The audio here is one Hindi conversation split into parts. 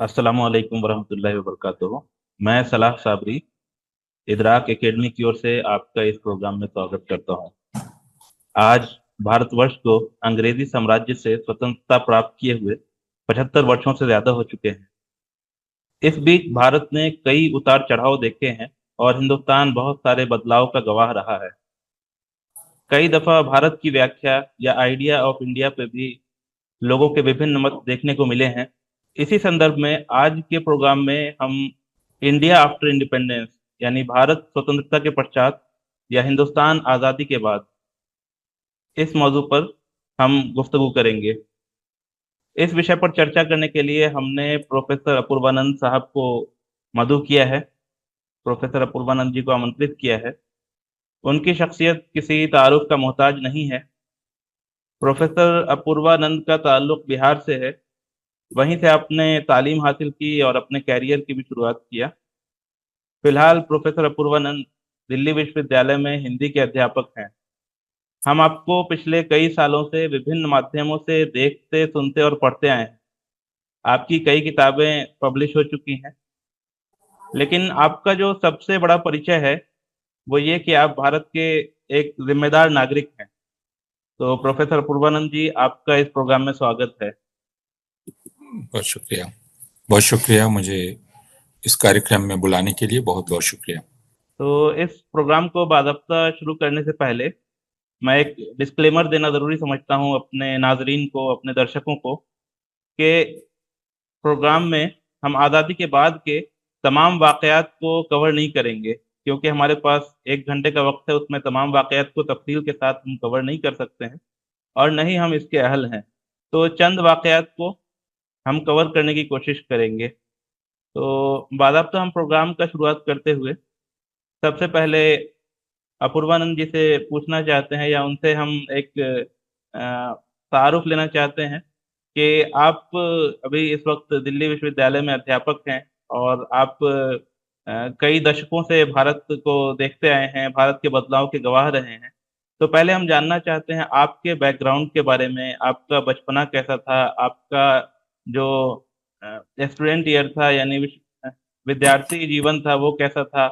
अस्सलामु अलैकुम वरहमतुल्लाहि वबरकातुहू। मैं सलाह साबरी इदराक एकेडमी की ओर से आपका इस प्रोग्राम में स्वागत करता हूँ। आज भारतवर्ष को अंग्रेजी साम्राज्य से स्वतंत्रता प्राप्त किए हुए 75 वर्षों से ज्यादा हो चुके हैं। इस बीच भारत ने कई उतार चढ़ाव देखे हैं और हिंदुस्तान बहुत सारे बदलाव का गवाह रहा है। कई दफा भारत की व्याख्या या आइडिया ऑफ इंडिया पे भी लोगों के विभिन्न मत देखने को मिले हैं। इसी संदर्भ में आज के प्रोग्राम में हम इंडिया आफ्टर इंडिपेंडेंस यानी भारत स्वतंत्रता के पश्चात या हिंदुस्तान आज़ादी के बाद इस मौजू पर हम गुफ्तगू करेंगे। इस विषय पर चर्चा करने के लिए हमने प्रोफेसर अपूर्वानंद साहब को मदऊ किया है, प्रोफेसर अपूर्वानंद जी को आमंत्रित किया है। उनकी शख्सियत किसी तारुफ का मोहताज नहीं है। प्रोफेसर अपूर्वानंद का ताल्लुक बिहार से है। वहीं से आपने तालीम हासिल की और अपने कैरियर की भी शुरुआत किया। फिलहाल प्रोफेसर अपूर्वानंद दिल्ली विश्वविद्यालय में हिंदी के अध्यापक हैं। हम आपको पिछले कई सालों से विभिन्न माध्यमों से देखते, सुनते और पढ़ते आए हैं। आपकी कई किताबें पब्लिश हो चुकी हैं, लेकिन आपका जो सबसे बड़ा परिचय है वो ये कि आप भारत के एक जिम्मेदार नागरिक हैं। तो प्रोफेसर अपूर्वानंद जी, आपका इस प्रोग्राम में स्वागत है। बहुत शुक्रिया। बहुत शुक्रिया, मुझे इस कार्यक्रम में बुलाने के लिए बहुत बहुत शुक्रिया। तो इस प्रोग्राम को बाकायदा शुरू करने से पहले मैं एक डिस्क्लेमर देना ज़रूरी समझता हूँ अपने नाजरीन को, अपने दर्शकों को, कि प्रोग्राम में हम आज़ादी के बाद के तमाम वाक़यात को कवर नहीं करेंगे, क्योंकि हमारे पास 1 घंटे का वक्त है। उसमें तमाम वाक़यात को तफसील के साथ हम कवर नहीं कर सकते हैं और न ही हम इसके अहल हैं। तो चंद वाक़यात को हम कवर करने की कोशिश करेंगे। तो बाकायदा हम प्रोग्राम का शुरुआत करते हुए सबसे पहले अपूर्वानंद जी से पूछना चाहते हैं, या उनसे हम एक तारुफ लेना चाहते हैं कि आप अभी इस वक्त दिल्ली विश्वविद्यालय में अध्यापक हैं और आप कई दशकों से भारत को देखते आए हैं, भारत के बदलाव के गवाह रहे हैं। तो पहले हम जानना चाहते हैं आपके बैकग्राउंड के बारे में। आपका बचपना कैसा था? आपका जो स्टूडेंट ईयर था यानी विद्यार्थी जीवन था वो कैसा था?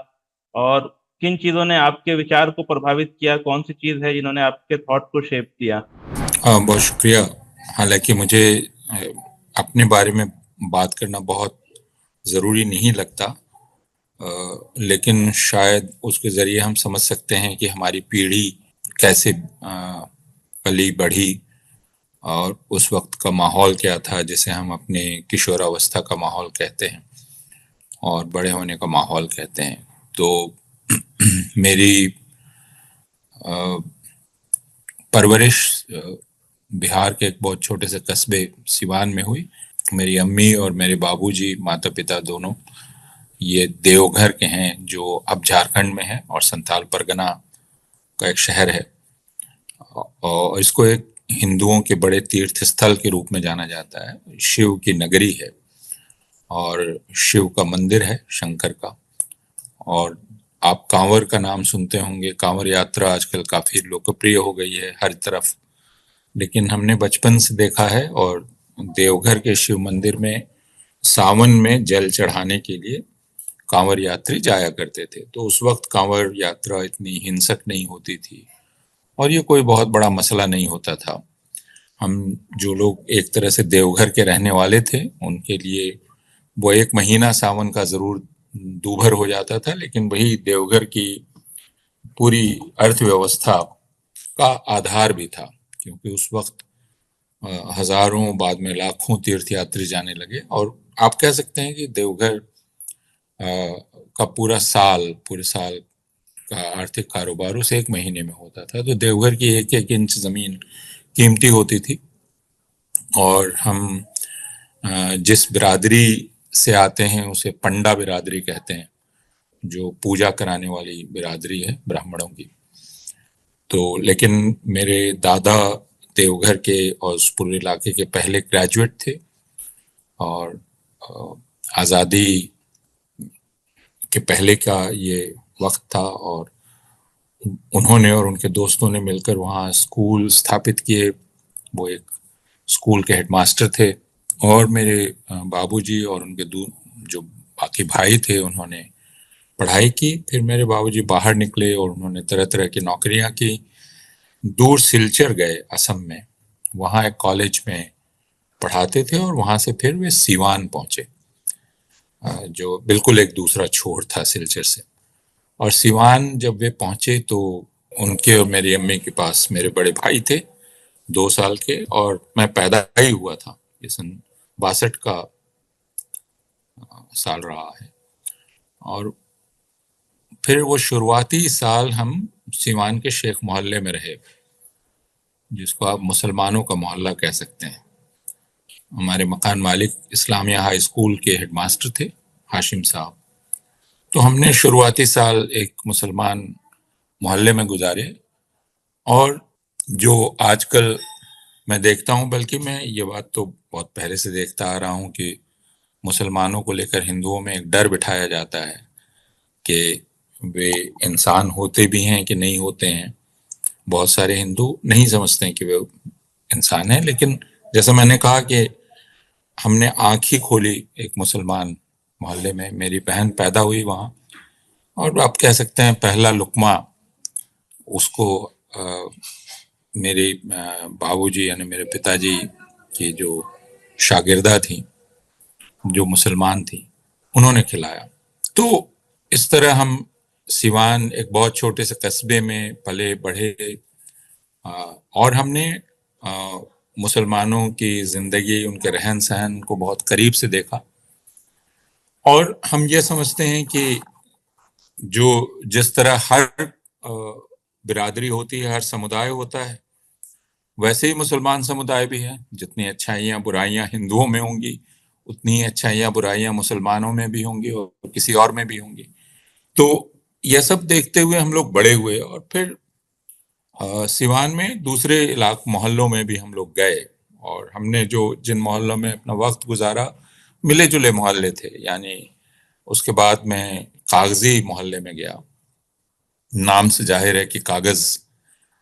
और किन चीज़ों ने आपके विचार को प्रभावित किया? कौन सी चीज़ है जिन्होंने आपके थॉट को शेप किया? बहुत शुक्रिया। हालांकि मुझे अपने बारे में बात करना बहुत ज़रूरी नहीं लगता, लेकिन शायद उसके ज़रिए हम समझ सकते हैं कि हमारी पीढ़ी कैसे पली बढ़ी और उस वक्त का माहौल क्या था, जिसे हम अपने किशोरावस्था का माहौल कहते हैं और बड़े होने का माहौल कहते हैं। तो मेरी परवरिश बिहार के एक बहुत छोटे से कस्बे सिवान में हुई। मेरी अम्मी और मेरे बाबूजी, माता पिता दोनों, ये देवघर के हैं, जो अब झारखंड में है और संथाल परगना का एक शहर है। और इसको एक हिंदुओं के बड़े तीर्थ स्थल के रूप में जाना जाता है। शिव की नगरी है और शिव का मंदिर है, शंकर का। और आप कांवर का नाम सुनते होंगे। कांवर यात्रा आजकल काफी लोकप्रिय हो गई है हर तरफ, लेकिन हमने बचपन से देखा है और देवघर के शिव मंदिर में सावन में जल चढ़ाने के लिए कांवर यात्री जाया करते थे। तो उस वक्त कांवर यात्रा इतनी हिंसक नहीं होती थी और ये कोई बहुत बड़ा मसला नहीं होता था। हम जो लोग एक तरह से देवघर के रहने वाले थे, उनके लिए वो 1 महीना सावन का जरूर दूभर हो जाता था, लेकिन वही देवघर की पूरी अर्थव्यवस्था का आधार भी था, क्योंकि उस वक्त हजारों, बाद में लाखों तीर्थयात्री जाने लगे। और आप कह सकते हैं कि देवघर का पूरे साल का आर्थिक कारोबार उस 1 महीने में होता था। तो देवघर की एक एक इंच जमीन कीमती होती थी। और हम जिस बिरादरी से आते हैं उसे पंडा बिरादरी कहते हैं, जो पूजा कराने वाली बिरादरी है ब्राह्मणों की। तो लेकिन मेरे दादा देवघर के और उस पूरे इलाके के पहले ग्रेजुएट थे और आज़ादी के पहले का ये वक्त था, और उन्होंने और उनके दोस्तों ने मिलकर वहाँ स्कूल स्थापित किए। वो एक स्कूल के हेडमास्टर थे और मेरे बाबूजी और उनके जो बाकी भाई थे उन्होंने पढ़ाई की। फिर मेरे बाबूजी बाहर निकले और उन्होंने तरह तरह की नौकरियां की। दूर सिलचर गए असम में, वहाँ एक कॉलेज में पढ़ाते थे और वहाँ से फिर वे सीवान पहुंचे, जो बिल्कुल एक दूसरा छोर था सिलचर से। और सिवान जब वे पहुंचे तो उनके और मेरी अम्मी के पास मेरे बड़े भाई थे, 2 साल के, और मैं पैदा ही हुआ था। ये सन 62 का साल रहा है। और फिर वो शुरुआती साल हम सिवान के शेख मोहल्ले में रहे, जिसको आप मुसलमानों का मोहल्ला कह सकते हैं। हमारे मकान मालिक इस्लामिया हाई स्कूल के हेडमास्टर थे, हाशिम साहब। तो हमने शुरुआती साल एक मुसलमान मोहल्ले में गुजारे। और जो आजकल मैं देखता हूं, बल्कि मैं ये बात तो बहुत पहले से देखता आ रहा हूं कि मुसलमानों को लेकर हिंदुओं में एक डर बिठाया जाता है कि वे इंसान होते भी हैं कि नहीं होते हैं। बहुत सारे हिंदू नहीं समझते हैं कि वे इंसान हैं, लेकिन जैसा मैंने कहा कि हमने आंख ही खोली एक मुसलमान मोहल्ले में। मेरी बहन पैदा हुई वहां, और आप कह सकते हैं पहला लुकमा उसको मेरे बाबूजी यानी मेरे पिताजी की जो शागिर्दा थी, जो मुसलमान थी, उन्होंने खिलाया। तो इस तरह हम सिवान एक बहुत छोटे से कस्बे में पले बढ़े। और हमने मुसलमानों की जिंदगी, उनके रहन सहन को बहुत करीब से देखा। और हम ये समझते हैं कि जो जिस तरह हर बिरादरी होती है, हर समुदाय होता है, वैसे ही मुसलमान समुदाय भी है। जितनी अच्छाइयाँ बुराइयाँ हिंदुओं में होंगी, उतनी ही अच्छाइयाँ बुराइयाँ मुसलमानों में भी होंगी और किसी और में भी होंगी। तो यह सब देखते हुए हम लोग बड़े हुए, और फिर सिवान में दूसरे मोहल्लों में भी हम लोग गए। और हमने जो जिन मोहल्लों में अपना वक्त गुजारा, मिले जुले मोहल्ले थे। यानी उसके बाद मैं कागजी मोहल्ले में गया। नाम से जाहिर है कि कागज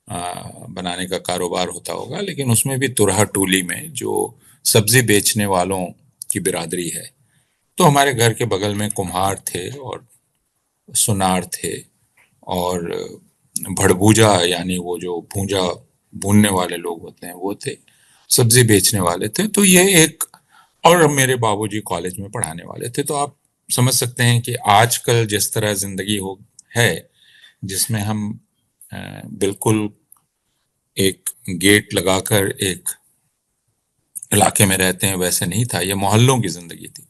बनाने का कारोबार होता होगा, लेकिन उसमें भी तुरहा टोली में जो सब्जी बेचने वालों की बिरादरी है। तो हमारे घर के बगल में कुम्हार थे और सुनार थे और भड़भूजा यानी वो जो भूजा भूनने वाले लोग होते हैं वो थे, सब्जी बेचने वाले थे। तो ये एक, और मेरे बाबूजी कॉलेज में पढ़ाने वाले थे। तो आप समझ सकते हैं कि आजकल जिस तरह जिंदगी हो है, जिसमें हम बिल्कुल एक गेट लगाकर एक इलाके में रहते हैं, वैसे नहीं था। ये मोहल्लों की जिंदगी थी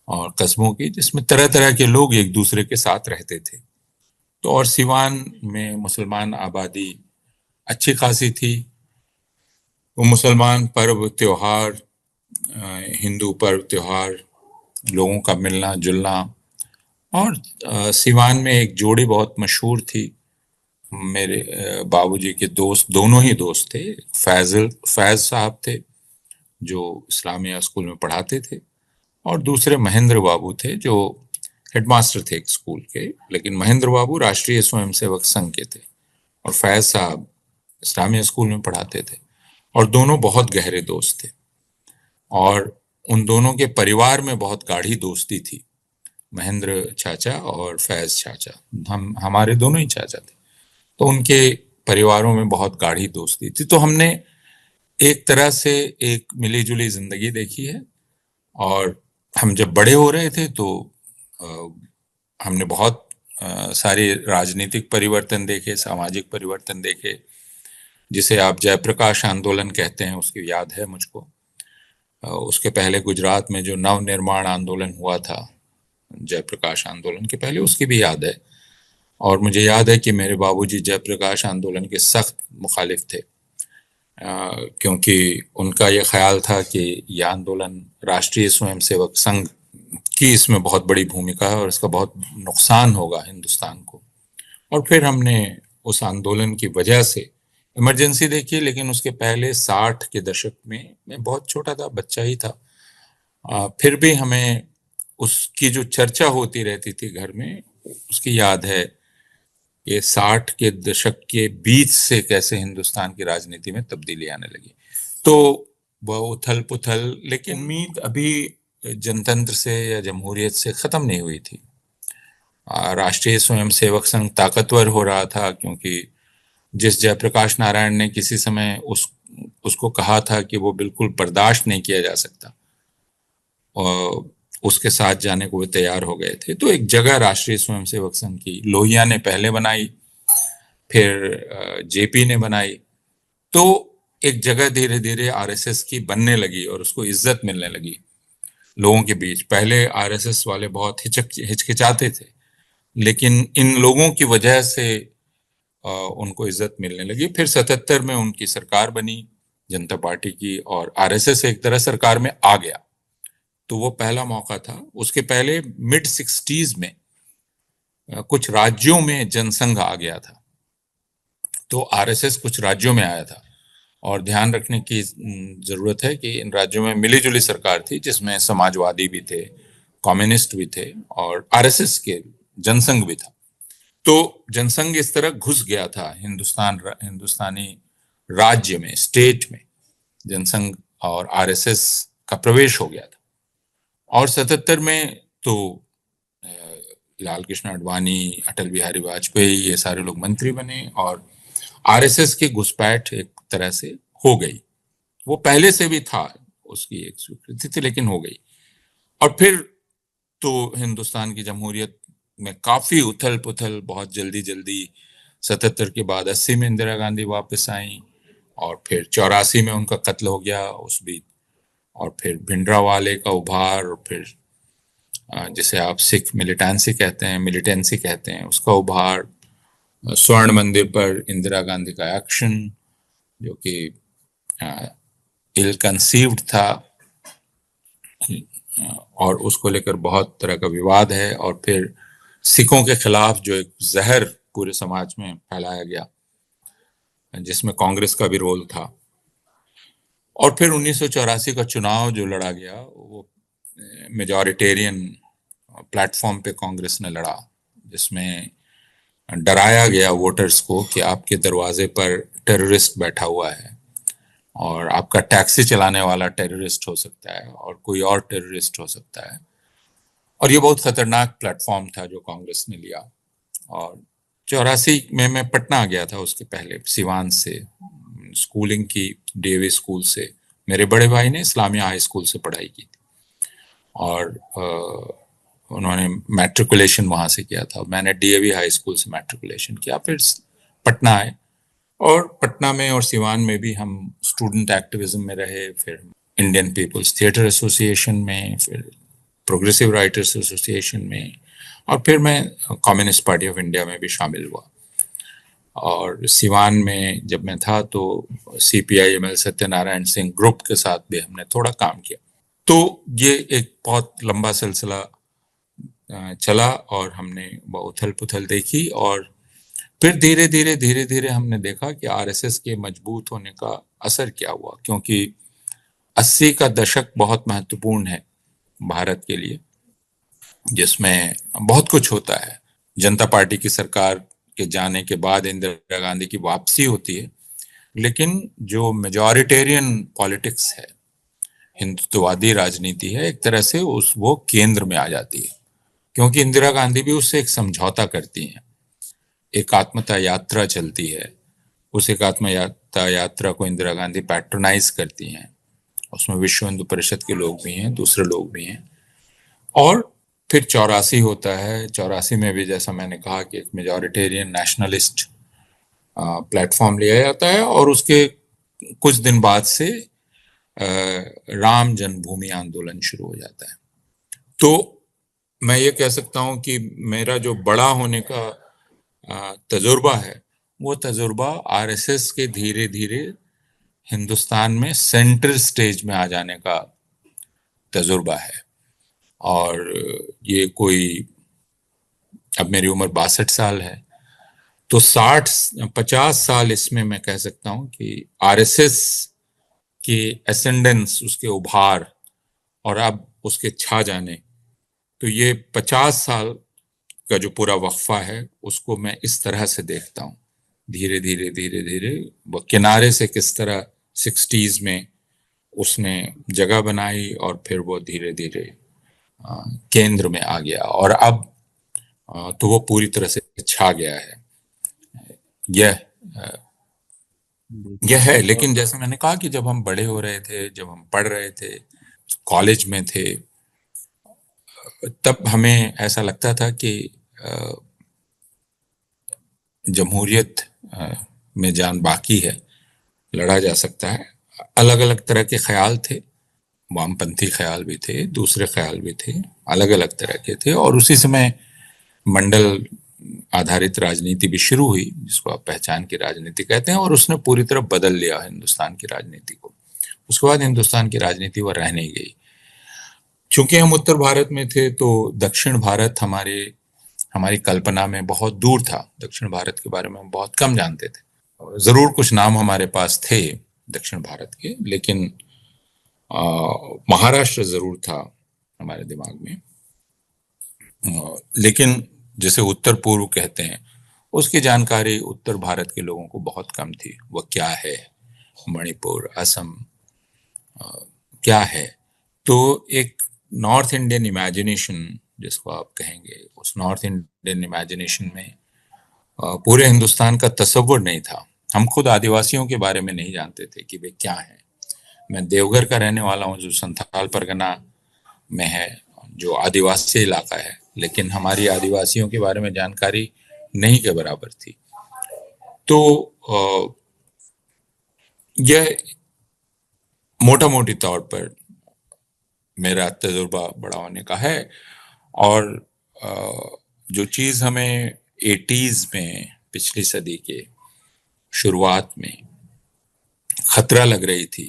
और कस्बों की, जिसमें तरह तरह के लोग एक दूसरे के साथ रहते थे। तो और सिवान में मुसलमान आबादी अच्छी खासी थी। वो मुसलमान पर्व त्योहार, हिंदू पर्व त्योहार, लोगों का मिलना जुलना। और सिवान में एक जोड़ी बहुत मशहूर थी। मेरे बाबूजी के दोस्त, दोनों ही दोस्त थे। फैज साहब थे जो इस्लामिया स्कूल में पढ़ाते थे, और दूसरे महेंद्र बाबू थे जो हेडमास्टर थे एक स्कूल के। लेकिन महेंद्र बाबू राष्ट्रीय स्वयंसेवक संघ के थे और फैज साहब इस्लामिया स्कूल में पढ़ाते थे। और दोनों बहुत गहरे दोस्त थे, और उन दोनों के परिवार में बहुत गाढ़ी दोस्ती थी। महेंद्र चाचा और फैज चाचा, हम हमारे दोनों ही चाचा थे। तो उनके परिवारों में बहुत गाढ़ी दोस्ती थी। तो हमने एक तरह से एक मिली जुली जिंदगी देखी है। और हम जब बड़े हो रहे थे तो हमने बहुत सारे राजनीतिक परिवर्तन देखे, सामाजिक परिवर्तन देखे, जिसे आप जयप्रकाश आंदोलन कहते हैं, उसकी याद है मुझको। उसके पहले गुजरात में जो नव निर्माण आंदोलन हुआ था, जयप्रकाश आंदोलन के पहले, उसकी भी याद है। और मुझे याद है कि मेरे बाबूजी जयप्रकाश आंदोलन के सख्त मुखालिफ थे, क्योंकि उनका ये ख्याल था कि यह आंदोलन राष्ट्रीय स्वयंसेवक संघ की इसमें बहुत बड़ी भूमिका है और इसका बहुत नुकसान होगा हिंदुस्तान को। और फिर हमने उस आंदोलन की वजह से इमरजेंसी देखी। लेकिन उसके पहले 60 के दशक में मैं बहुत छोटा था, बच्चा ही था, फिर भी हमें उसकी जो चर्चा होती रहती थी घर में, उसकी याद है। ये 60 के दशक के बीच से कैसे हिंदुस्तान की राजनीति में तब्दीली आने लगी। तो वह उथल पुथल, लेकिन उम्मीद अभी जनतंत्र से या जमहूरियत से खत्म नहीं हुई थी। राष्ट्रीय स्वयंसेवक संघ ताकतवर हो रहा था, क्योंकि जिस जयप्रकाश नारायण ने किसी समय उसको कहा था कि वो बिल्कुल बर्दाश्त नहीं किया जा सकता, और उसके साथ जाने को वे तैयार हो गए थे। तो एक जगह राष्ट्रीय स्वयंसेवक संघ की लोहिया ने पहले बनाई, फिर जेपी ने बनाई, तो एक जगह धीरे धीरे आरएसएस की बनने लगी और उसको इज्जत मिलने लगी लोगों के बीच। पहले आरएसएस वाले बहुत हिचकिचाते थे, लेकिन इन लोगों की वजह से उनको इज्जत मिलने लगी। फिर 77 में उनकी सरकार बनी जनता पार्टी की, और आरएसएस एक तरह सरकार में आ गया। तो वो पहला मौका था। उसके पहले मिड 60s में कुछ राज्यों में जनसंघ आ गया था, तो आरएसएस कुछ राज्यों में आया था। और ध्यान रखने की जरूरत है कि इन राज्यों में मिली जुली सरकार थी, जिसमें समाजवादी भी थे, कम्युनिस्ट भी थे, और आरएसएस के जनसंघ भी था। तो जनसंघ इस तरह घुस गया था हिंदुस्तानी राज्य में, स्टेट में जनसंघ और आरएसएस का प्रवेश हो गया था। और 77 में तो लाल कृष्ण आडवाणी, अटल बिहारी वाजपेयी, ये सारे लोग मंत्री बने, और आरएसएस की घुसपैठ एक तरह से हो गई। वो पहले से भी था, उसकी एक स्वीकृति थी, लेकिन हो गई। और फिर तो हिंदुस्तान की जमहूरियत में काफी उथल पुथल, बहुत जल्दी जल्दी 77 के बाद 80 में इंदिरा गांधी वापस आई, और फिर 84 में उनका कत्ल हो गया उस बीच, और फिर भिंडरावाले का उभार, और फिर जिसे आप सिख मिलिटेंसी कहते हैं, उसका उभार, स्वर्ण मंदिर पर इंदिरा गांधी का एक्शन जो कि इल कंसीव्ड था, और उसको लेकर बहुत तरह का विवाद है। और फिर सिखों के खिलाफ जो एक जहर पूरे समाज में फैलाया गया, जिसमें कांग्रेस का भी रोल था। और फिर 1984 का चुनाव जो लड़ा गया, वो मेजॉरिटेरियन प्लेटफॉर्म पे कांग्रेस ने लड़ा, जिसमें डराया गया वोटर्स को कि आपके दरवाजे पर टेररिस्ट बैठा हुआ है, और आपका टैक्सी चलाने वाला टेररिस्ट हो सकता है, और कोई और टेररिस्ट हो सकता है। और ये बहुत खतरनाक प्लेटफॉर्म था जो कांग्रेस ने लिया। और 84 में मैं पटना आ गया था, उसके पहले सिवान से स्कूलिंग की, डीएवी स्कूल से। मेरे बड़े भाई ने इस्लामिया हाई स्कूल से पढ़ाई की थी, और उन्होंने मैट्रिकुलेशन वहां से किया था। मैंने डीएवी हाई स्कूल से मैट्रिकुलेशन किया, फिर पटना आए, और पटना में और सिवान में भी हम स्टूडेंट एक्टिविज्म में रहे, फिर इंडियन पीपल्स थिएटर एसोसिएशन में, फिर प्रोग्रेसिव राइटर्स एसोसिएशन में, और फिर मैं कम्युनिस्ट पार्टी ऑफ इंडिया में भी शामिल हुआ। और सिवान में जब मैं था तो CPI-ML सत्यनारायण सिंह ग्रुप के साथ भी हमने थोड़ा काम किया। तो ये एक बहुत लंबा सिलसिला चला, और हमने बहुत उथल पुथल देखी। और फिर धीरे धीरे हमने देखा कि आरएसएस के मजबूत होने का असर क्या हुआ, क्योंकि 80 का दशक बहुत महत्वपूर्ण है भारत के लिए, जिसमें बहुत कुछ होता है। जनता पार्टी की सरकार के जाने के बाद इंदिरा गांधी की वापसी होती है, लेकिन जो मेजॉरिटेरियन पॉलिटिक्स है, हिंदुत्ववादी राजनीति है, एक तरह से वो केंद्र में आ जाती है, क्योंकि इंदिरा गांधी भी उससे एक समझौता करती हैं। एकात्मता यात्रा चलती है, उस एकात्मता यात्रा को इंदिरा गांधी पैट्रोनाइज करती हैं। उसमें विश्व हिंदू परिषद के लोग भी हैं, दूसरे लोग भी हैं। और फिर 84 होता है। 84 में भी जैसा मैंने कहा कि एक मेजॉरिटेरियन नेशनलिस्ट प्लेटफॉर्म लिया जाता है, और उसके कुछ दिन बाद से राम जन्मभूमि आंदोलन शुरू हो जाता है। तो मैं ये कह सकता हूं कि मेरा जो बड़ा होने का तजुर्बा है, वो तजुर्बा आरएसएस के धीरे धीरे हिंदुस्तान में सेंटर स्टेज में आ जाने का तजुर्बा है। और ये कोई, अब मेरी उम्र 62 साल है, तो 50 साल इसमें मैं कह सकता हूं कि आरएसएस के एसेंडेंस, उसके उभार, और अब उसके छा जाने, तो ये 50 साल का जो पूरा वक्फा है, उसको मैं इस तरह से देखता हूँ। धीरे धीरे वो किनारे से किस तरह 60s में उसने जगह बनाई और फिर वो धीरे धीरे केंद्र में आ गया, और अब तो वो पूरी तरह से छा गया है। यह यह है। लेकिन जैसे मैंने कहा कि जब हम बड़े हो रहे थे, जब हम पढ़ रहे थे, कॉलेज में थे, तब हमें ऐसा लगता था कि जमहूरियत में जान बाकी है, लड़ा जा सकता है। अलग अलग तरह के ख्याल थे, वामपंथी ख्याल भी थे, दूसरे ख्याल भी थे, अलग अलग तरह के थे। और उसी समय मंडल आधारित राजनीति भी शुरू हुई, जिसको आप पहचान की राजनीति कहते हैं, और उसने पूरी तरह बदल लिया हिंदुस्तान की राजनीति को। उसके बाद हिंदुस्तान की राजनीति वह रह नहीं गई। चूंकि हम उत्तर भारत में थे, तो दक्षिण भारत हमारी कल्पना में बहुत दूर था। दक्षिण भारत के बारे में हम बहुत कम जानते थे। जरूर कुछ नाम हमारे पास थे दक्षिण भारत के, लेकिन महाराष्ट्र जरूर था हमारे दिमाग में। लेकिन जिसे उत्तर पूर्व कहते हैं, उसकी जानकारी उत्तर भारत के लोगों को बहुत कम थी। वह क्या है, मणिपुर, असम क्या है। तो एक नॉर्थ इंडियन इमेजिनेशन जिसको आप कहेंगे, उस नॉर्थ इंडियन इमेजिनेशन में पूरे हिंदुस्तान का तस्वुर नहीं था। हम खुद आदिवासियों के बारे में नहीं जानते थे कि वे क्या हैं। मैं देवघर का रहने वाला हूँ, जो संथाल परगना में है, जो आदिवासी इलाका है, लेकिन हमारी आदिवासियों के बारे में जानकारी नहीं के बराबर थी। तो यह मोटा मोटी तौर पर मेरा तजुर्बा बड़ा होने का है। और जो चीज़ हमें 80s में, पिछली सदी के शुरुआत में खतरा लग रही थी,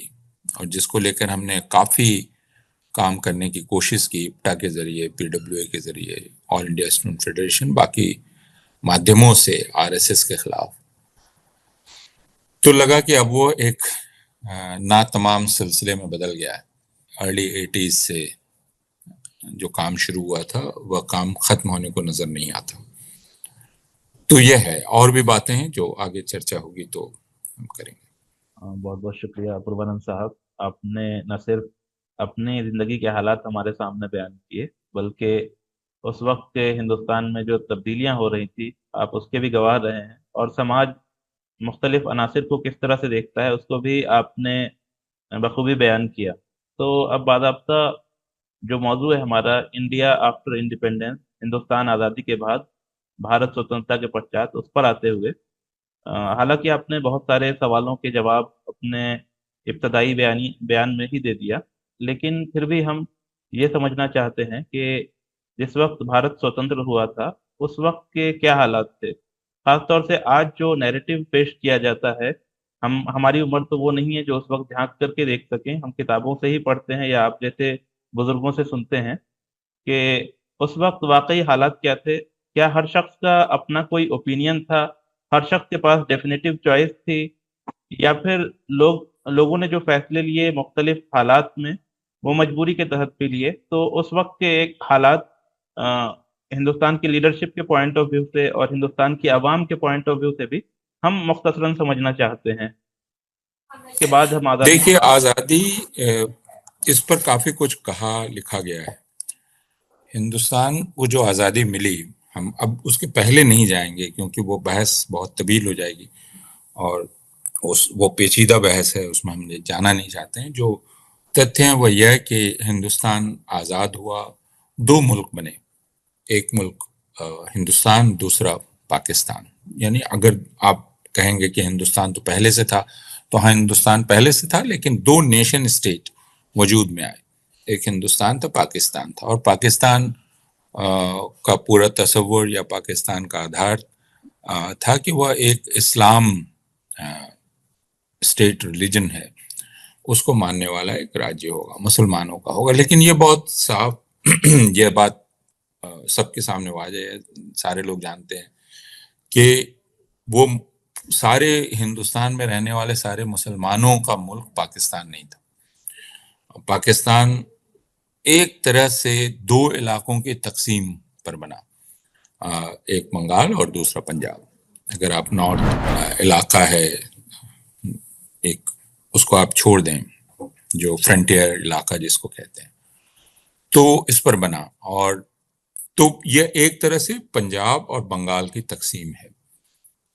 और जिसको लेकर हमने काफ़ी काम करने की कोशिश की, इप्टा के जरिए, पीडब्ल्यूए के जरिए, ऑल इंडिया स्टूडेंट फेडरेशन, बाकी माध्यमों से, आरएसएस के खिलाफ, तो लगा कि अब वो एक ना तमाम सिलसिले में बदल गया है। अर्ली 80s से जो काम शुरू हुआ था, वह काम खत्म होने को नजर नहीं आता। तो यह है। और भी बातें हैं जो आगे चर्चा होगी तो हम करेंगे। बहुत बहुत शुक्रिया पूर्वानंद साहब। आपने न सिर्फ अपनी जिंदगी के हालात हमारे सामने बयान किए, बल्कि उस वक्त के हिंदुस्तान में जो तब्दीलियां हो रही थी, आप उसके भी गवाह रहे हैं। और समाज मुख्तलिफ अनासिर को किस तरह से देखता है, उसको भी आपने बखूबी बयान किया। तो अब बाज़ाब्ता जो मौजू है हमारा, इंडिया आफ्टर इंडिपेंडेंस, हिंदुस्तान आज़ादी के बाद, भारत स्वतंत्रता के पश्चात, उस पर आते हुए, हालांकि आपने बहुत सारे सवालों के जवाब अपने इब्तदाई बयान में ही दे दिया, लेकिन फिर भी हम ये समझना चाहते हैं कि जिस वक्त भारत स्वतंत्र हुआ था, उस वक्त के क्या हालात थे। खासतौर से आज जो नैरेटिव पेश किया जाता है, हम हमारी उम्र तो वो नहीं है जो उस वक्त झांक करके देख सकें। हम किताबों से ही पढ़ते हैं या आप जैसे बुजुर्गों से सुनते हैं कि उस वक्त वाकई हालात क्या थे। क्या हर शख्स का अपना कोई ओपिनियन था, हर शख्स के पास डेफिनेटिव चॉइस थी, या फिर लोगों ने जो फैसले लिए मुख्तलिफ हालात में, वो मजबूरी के तहत भी लिए। तो उस वक्त के एक हालात अ, हिंदुस्तान की लीडरशिप के पॉइंट ऑफ व्यू से और हिंदुस्तान की आवाम के पॉइंट ऑफ व्यू से भी हम मुख्तसरन समझना चाहते हैं। उसके बाद हम आज़ादी देखिए, आज़ादी, इस पर काफ़ी कुछ कहा लिखा गया है। हिंदुस्तान को जो आज़ादी मिली, हम अब उसके पहले नहीं जाएंगे क्योंकि वो बहस बहुत तवील हो जाएगी, और वो पेचीदा बहस है, उसमें हम जाना नहीं चाहते हैं। जो तथ्य है वह यह है कि हिंदुस्तान आज़ाद हुआ, दो मुल्क बने। एक मुल्क हिंदुस्तान, दूसरा पाकिस्तान। यानी अगर आप कहेंगे कि हिंदुस्तान तो पहले से था, तो हाँ, हिंदुस्तान पहले से था, लेकिन दो नेशन स्टेट वजूद में आए। एक हिंदुस्तान था, पाकिस्तान था। और पाकिस्तान का पूरा तस्वुर, या पाकिस्तान का आधार था कि वह एक इस्लाम स्टेट रिलीजन है, उसको मानने वाला एक राज्य होगा, मुसलमानों का होगा। लेकिन ये बहुत साफ यह बात सबके सामने वाज़ेह है, सारे लोग जानते हैं कि वो सारे हिंदुस्तान में रहने वाले सारे मुसलमानों का मुल्क पाकिस्तान नहीं था। पाकिस्तान एक तरह से दो इलाकों की तकसीम पर बना, एक बंगाल और दूसरा पंजाब। अगर आप नॉर्थ इलाका है एक, उसको आप छोड़ दें, जो फ्रंटियर इलाका जिसको कहते हैं, तो इस पर बना। और तो ये एक तरह से पंजाब और बंगाल की तकसीम है,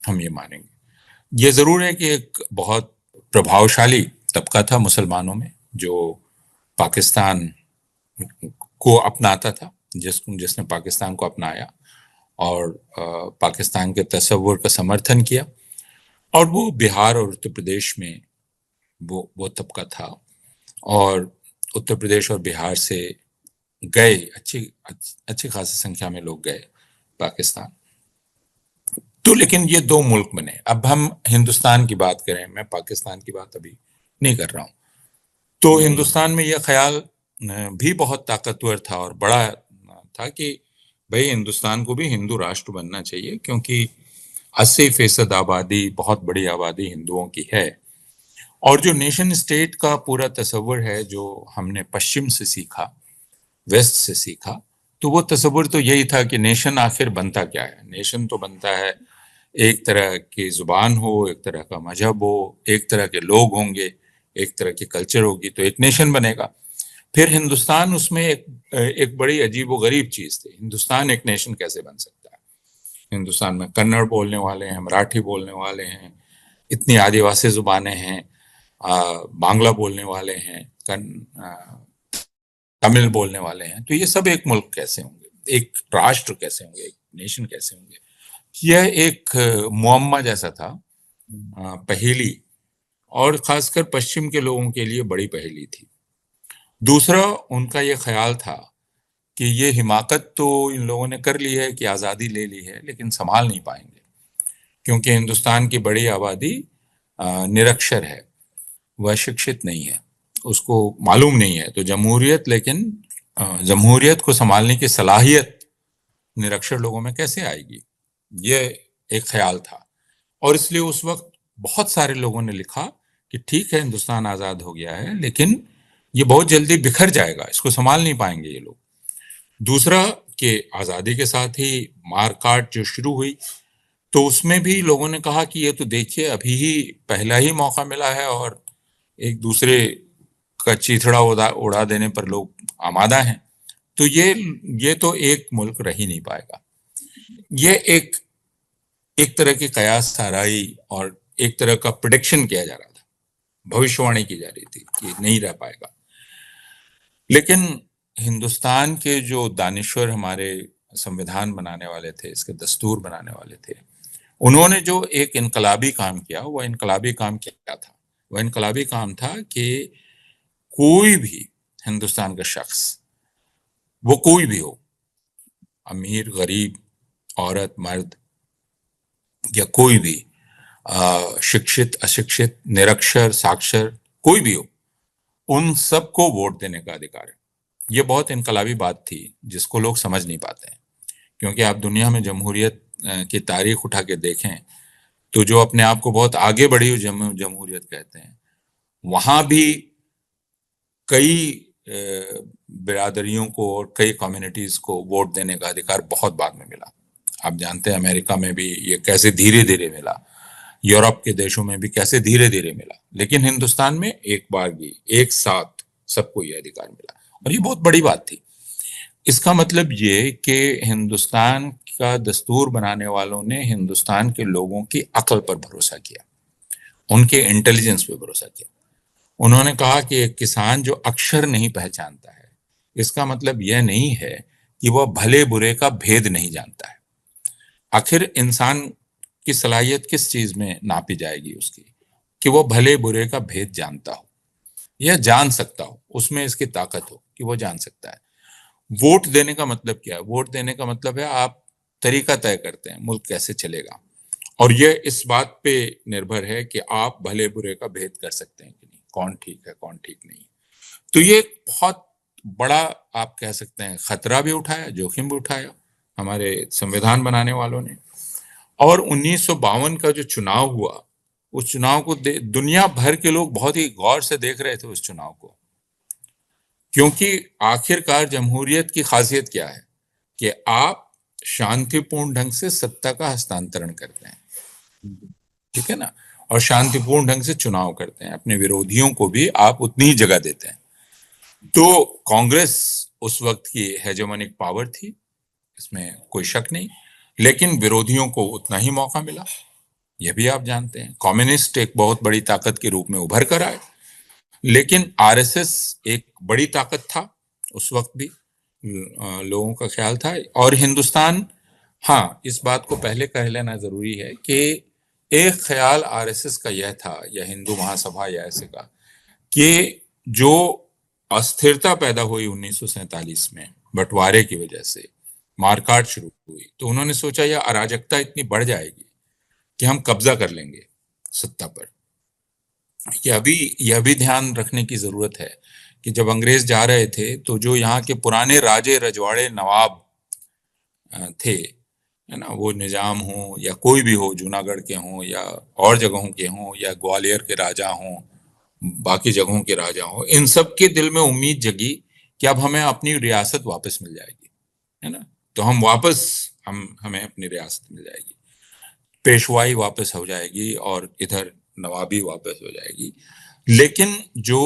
हम ये मानेंगे। ये जरूर है कि एक बहुत प्रभावशाली तबका था मुसलमानों में जो पाकिस्तान को अपनाता था, जिसने पाकिस्तान को अपनाया और पाकिस्तान के तसव्वुर का समर्थन किया। और वो बिहार और उत्तर प्रदेश में वो तबका था, और उत्तर प्रदेश और बिहार से गए अच्छी खासी संख्या में लोग गए पाकिस्तान। तो लेकिन ये दो मुल्क बने। अब हम हिंदुस्तान की बात करें, मैं पाकिस्तान की बात अभी नहीं कर रहा हूं। तो हिंदुस्तान में यह ख्याल भी बहुत ताकतवर था और बड़ा था कि भाई हिंदुस्तान को भी हिंदू राष्ट्र बनना चाहिए, क्योंकि 80% आबादी, बहुत बड़ी आबादी हिंदुओं की है। और जो नेशन स्टेट का पूरा तस्वर है जो हमने पश्चिम से सीखा, वेस्ट से सीखा, तो वो तस्वर तो यही था कि नेशन आखिर बनता क्या है। नेशन तो बनता है एक तरह की जुबान हो, एक तरह का मजहब हो, एक तरह के लोग होंगे, एक तरह की कल्चर होगी, तो एक नेशन बनेगा। फिर हिंदुस्तान उसमें एक बड़ी अजीब व गरीब चीज थी। हिंदुस्तान एक नेशन कैसे बन सकता है? हिंदुस्तान में कन्नड़ बोलने वाले हैं, मराठी बोलने वाले हैं, इतनी आदिवासी जुबानें हैं, बांग्ला बोलने वाले हैं, तमिल बोलने वाले हैं, तो ये सब एक मुल्क कैसे होंगे, एक राष्ट्र कैसे होंगे, एक नेशन कैसे होंगे? यह एक मुअम्मा जैसा था, पहेली, और खासकर पश्चिम के लोगों के लिए बड़ी पहेली थी। दूसरा उनका यह ख्याल था कि ये हिमाकत तो इन लोगों ने कर ली है कि आज़ादी ले ली है, लेकिन संभाल नहीं पाएंगे, क्योंकि हिंदुस्तान की बड़ी आबादी निरक्षर है, वह शिक्षित नहीं है, उसको मालूम नहीं है। तो जमहूरियत, लेकिन जमहूरियत को संभालने की सलाहियत निरक्षर लोगों में कैसे आएगी? ये एक ख्याल था। और इसलिए उस वक्त बहुत सारे लोगों ने लिखा कि ठीक है, हिंदुस्तान आज़ाद हो गया है, लेकिन ये बहुत जल्दी बिखर जाएगा, इसको संभाल नहीं पाएंगे ये लोग। दूसरा कि आज़ादी के साथ ही मारकाट जो शुरू हुई, तो उसमें भी लोगों ने कहा कि ये तो देखिए अभी ही पहला ही मौका मिला है और एक दूसरे का चीथड़ा उड़ा देने पर लोग आमादा हैं, तो ये तो एक मुल्क रह ही नहीं पाएगा। ये एक तरह की कयास आराई और एक तरह का प्रेडिक्शन किया जा रहा था, भविष्यवाणी की जा रही थी कि नहीं रह पाएगा। लेकिन हिंदुस्तान के जो दानिश्वर हमारे संविधान बनाने वाले थे, इसके दस्तूर बनाने वाले थे, उन्होंने जो एक इनकलाबी काम किया, वह इनकलाबी काम क्या था? वह इनकलाबी काम था कि कोई भी हिंदुस्तान का शख्स, वो कोई भी हो, अमीर, गरीब, औरत, मर्द, या कोई भी शिक्षित, अशिक्षित, निरक्षर, साक्षर, कोई भी हो, उन सबको वोट देने का अधिकार है। ये बहुत इनकलाबी बात थी जिसको लोग समझ नहीं पाते हैं, क्योंकि आप दुनिया में जमहूरियत की तारीख उठा के देखें तो जो अपने आप को बहुत आगे बढ़ी हुई जमहूरियत कहते हैं, वहां भी कई बिरादरियों को और कई कम्युनिटीज को वोट देने का अधिकार बहुत बाद में मिला। आप जानते हैं अमेरिका में भी ये कैसे धीरे धीरे मिला, यूरोप के देशों में भी कैसे धीरे धीरे मिला, लेकिन हिंदुस्तान में एक बार भी एक साथ सबको ये अधिकार मिला, और ये बहुत बड़ी बात थी। इसका मतलब ये कि हिंदुस्तान का दस्तूर बनाने वालों ने हिंदुस्तान के लोगों की अक्ल पर भरोसा किया, उनके इंटेलिजेंस पे भरोसा किया। उन्होंने कहा कि एक किसान जो अक्षर नहीं पहचानता है, इसका मतलब यह नहीं है कि वह भले बुरे का भेद नहीं जानता है। आखिर इंसान की सलाहियत किस चीज में नापी जाएगी उसकी? कि वह भले बुरे का भेद जानता हो या जान सकता हो, उसमें इसकी ताकत हो कि वो जान सकता है। वोट देने का मतलब क्या है? वोट देने का मतलब है आप तरीका तय करते हैं मुल्क कैसे चलेगा, और ये इस बात पे निर्भर है कि आप भले बुरे का भेद कर सकते हैं कि नहीं, कौन ठीक है कौन ठीक नहीं। तो ये एक बहुत बड़ा, आप कह सकते हैं, खतरा भी उठाया, जोखिम भी उठाया हमारे संविधान बनाने वालों ने। और 1952 का जो चुनाव हुआ, उस चुनाव को दुनिया भर के लोग बहुत ही गौर से देख रहे थे उस चुनाव को, क्योंकि आखिरकार जमहूरियत की खासियत क्या है कि आप शांतिपूर्ण ढंग से सत्ता का हस्तांतरण करते हैं, ठीक है ना। और शांतिपूर्ण ढंग से चुनाव करते हैं, अपने विरोधियों को भी आप उतनी ही जगह देते हैं। तो कांग्रेस उस वक्त की हेजेमोनिक पावर थी, इसमें कोई शक नहीं, लेकिन विरोधियों को उतना ही मौका मिला, यह भी आप जानते हैं। कम्युनिस्ट एक बहुत बड़ी ताकत के रूप में उभर कर आए, लेकिन आरएसएस एक बड़ी ताकत था उस वक्त भी, लोगों का ख्याल था। और हिंदुस्तान, हाँ, इस बात को पहले कह लेना जरूरी है कि एक ख्याल आरएसएस का यह था, या हिंदू महासभा या ऐसे का, कि जो अस्थिरता पैदा हुई 1947 में बंटवारे की वजह से, मारकाट शुरू हुई, तो उन्होंने सोचा यह अराजकता इतनी बढ़ जाएगी कि हम कब्जा कर लेंगे सत्ता पर। यह भी ध्यान रखने की जरूरत है कि जब अंग्रेज जा रहे थे तो जो यहाँ के पुराने राजे रजवाड़े नवाब थे, है ना, वो निजाम हो या कोई भी हो, जूनागढ़ के हों या और जगहों के हों, या ग्वालियर के राजा हों, बाकी जगहों के राजा हों, इन सब के दिल में उम्मीद जगी कि अब हमें अपनी रियासत वापस मिल जाएगी, है ना, तो हमें अपनी रियासत मिल जाएगी, पेशवाई वापस हो जाएगी और इधर नवाबी वापस हो जाएगी। लेकिन जो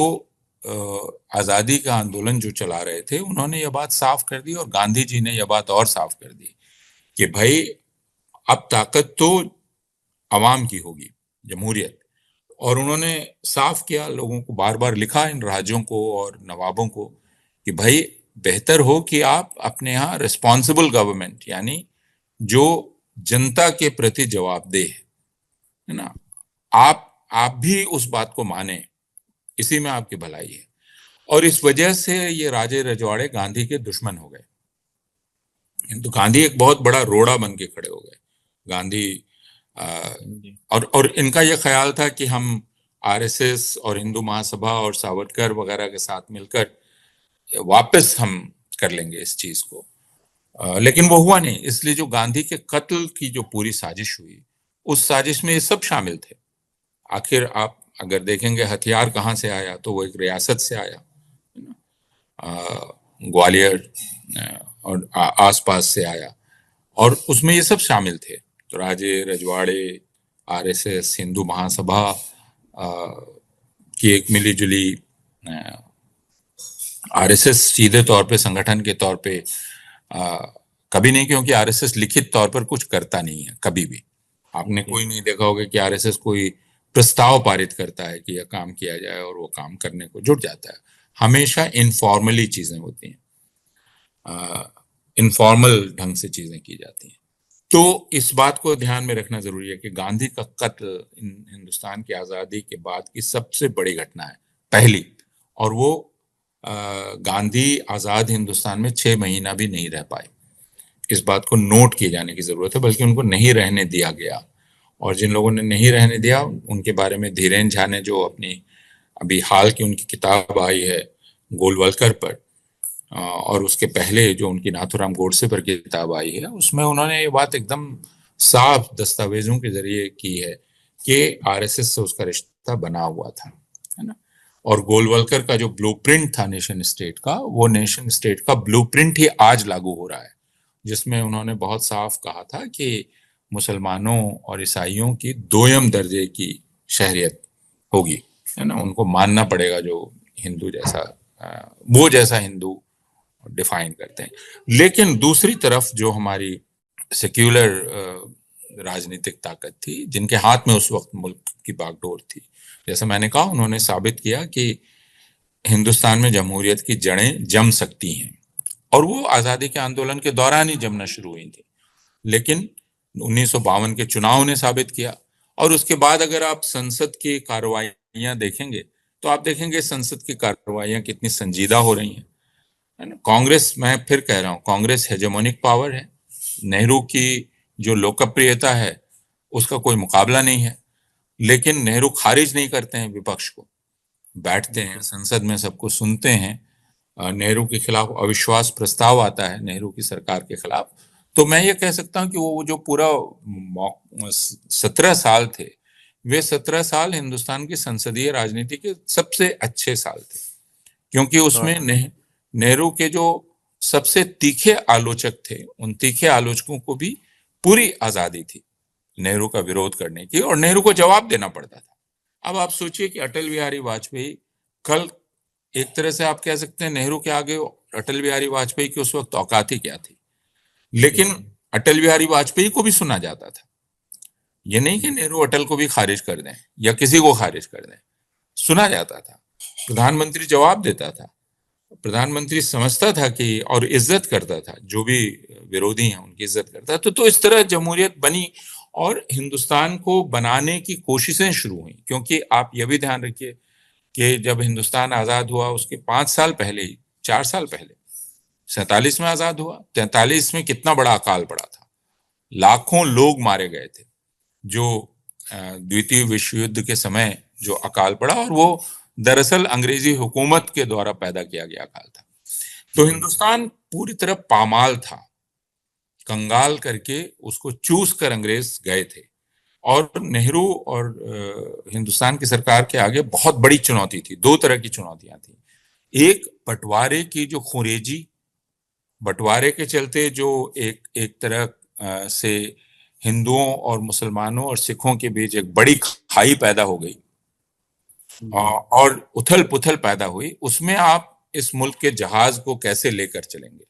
आजादी का आंदोलन जो चला रहे थे, उन्होंने यह बात साफ कर दी, और गांधी जी ने यह बात और साफ कर दी कि भाई अब ताकत तो अवाम की होगी, जमहूरियत। और उन्होंने साफ किया, लोगों को बार बार लिखा, इन राजों को और नवाबों को, कि भाई बेहतर हो कि आप अपने यहाँ रिस्पॉन्सिबल गवर्नमेंट, यानी जो जनता के प्रति जवाबदेह है ना, आप भी उस बात को माने, इसी में आपकी भलाई है। और इस वजह से ये राजे रजवाड़े गांधी के दुश्मन हो गए, तो गांधी एक बहुत बड़ा रोड़ा बन के खड़े हो गए। गांधी और इनका यह ख्याल था कि हम आरएसएस और हिंदू महासभा और सावरकर वगैरह के साथ मिलकर वापस हम कर लेंगे इस चीज को, लेकिन वो हुआ नहीं। इसलिए जो गांधी के कत्ल की जो पूरी साजिश हुई, उस साजिश में ये सब शामिल थे। आखिर आप अगर देखेंगे हथियार कहाँ से आया, तो वो एक रियासत से आया, ग्वालियर और आसपास से आया, और उसमें ये सब शामिल थे। तो राजे रजवाड़े, आरएसएस, हिंदू महासभा की एक मिली जुली, आरएसएस सीधे तौर पे संगठन के तौर पे कभी नहीं, क्योंकि आरएसएस लिखित तौर पर कुछ करता नहीं है कभी भी। आपने कोई नहीं देखा होगा कि आरएसएस कोई प्रस्ताव पारित करता है कि यह काम किया जाए और वो काम करने को जुट जाता है। हमेशा इनफॉर्मली चीजें होती हैं, इनफॉर्मल ढंग से चीजें की जाती हैं। तो इस बात को ध्यान में रखना जरूरी है कि गांधी का कत्ल हिंदुस्तान की आजादी के बाद की सबसे बड़ी घटना है, पहली। और वो गांधी आजाद हिंदुस्तान में 6 महीना भी नहीं रह पाए, इस बात को नोट किए जाने की जरूरत है, बल्कि उनको नहीं रहने दिया गया। और जिन लोगों ने नहीं रहने दिया, उनके बारे में धीरेन झा ने जो अपनी अभी हाल की उनकी किताब आई है गोलवलकर पर, और उसके पहले जो उनकी नाथूराम गोडसे पर किताब आई है, उसमें उन्होंने ये बात एकदम साफ दस्तावेजों के जरिए की है कि आरएसएस से उसका रिश्ता बना हुआ था, है ना। और गोलवलकर का जो ब्लूप्रिंट था नेशन स्टेट का, वो नेशन स्टेट का ब्लूप्रिंट ही आज लागू हो रहा है, जिसमें उन्होंने बहुत साफ कहा था कि मुसलमानों और ईसाइयों की दोयम दर्जे की शहरियत होगी, है ना, उनको मानना पड़ेगा जो हिंदू जैसा, वो जैसा हिंदू डिफाइन करते हैं। लेकिन दूसरी तरफ जो हमारी सेक्युलर राजनीतिक ताकत थी, जिनके हाथ में उस वक्त मुल्क की बागडोर थी, जैसा मैंने कहा, उन्होंने साबित किया कि हिंदुस्तान में जमहूरियत की जड़ें जम सकती हैं, और वो आजादी के आंदोलन के दौरान ही जमना शुरू हुई थी। लेकिन 1952 के चुनाव ने साबित किया, और उसके बाद अगर आप संसद की कार्रवाइयां देखेंगे, तो आप देखेंगे संसद की कार्रवाइयां कितनी संजीदा हो रही हैं, है ना। कांग्रेस, मैं फिर कह रहा हूं, कांग्रेस हेजेमोनिक पावर है। नेहरू की जो लोकप्रियता है उसका कोई मुकाबला नहीं है, लेकिन नेहरू खारिज नहीं करते हैं विपक्ष को, बैठते हैं संसद में, सबको सुनते हैं। नेहरू के खिलाफ अविश्वास प्रस्ताव आता है, नेहरू की सरकार के खिलाफ, तो मैं ये कह सकता हूं कि वो जो पूरा 17 साल थे, वे 17 साल हिंदुस्तान की संसदीय राजनीति के सबसे अच्छे साल थे, क्योंकि उसमें नेहरू के जो सबसे तीखे आलोचक थे, उन तीखे आलोचकों को भी पूरी आजादी थी, नेहरू का विरोध करने की, और नेहरू को जवाब देना पड़ता था। अब आप सोचिए कि अटल बिहारी वाजपेयी कल, एक तरह से आप कह सकते हैं नेहरू के आगे अटल बिहारी वाजपेयी की उस वक्त औकात ही क्या थी, लेकिन अटल बिहारी वाजपेयी को भी सुना जाता था। ये नहीं कि नेहरू अटल को भी खारिज कर दें या किसी को खारिज कर दें, सुना जाता था। प्रधानमंत्री जवाब देता था, प्रधानमंत्री समझता था कि, और इज्जत करता था, जो भी विरोधी हैं उनकी इज्जत करता था। तो इस तरह जमहूरियत बनी और हिंदुस्तान को बनाने की कोशिशें शुरू हुई। क्योंकि आप यह भी ध्यान रखिए कि जब हिंदुस्तान आजाद हुआ उसके 5 साल पहले ही, 4 साल पहले 47 में आजाद हुआ, 43 में कितना बड़ा अकाल पड़ा था, लाखों लोग मारे गए थे। जो द्वितीय विश्व युद्ध के समय जो अकाल पड़ा, और वो दरअसल अंग्रेजी हुकूमत के द्वारा पैदा किया गया अकाल था। तो हिंदुस्तान पूरी तरह पामाल था, कंगाल करके उसको चूस कर अंग्रेज गए थे। और नेहरू और हिंदुस्तान की सरकार के आगे बहुत बड़ी चुनौती थी। 2 तरह की चुनौतियां थी। एक, बंटवारे की जो खुरेजी, बंटवारे के चलते जो एक एक तरह से हिंदुओं और मुसलमानों और सिखों के बीच एक बड़ी खाई पैदा हो गई और उथल पुथल पैदा हुई। उसमें आप इस मुल्क के जहाज को कैसे लेकर चलेंगे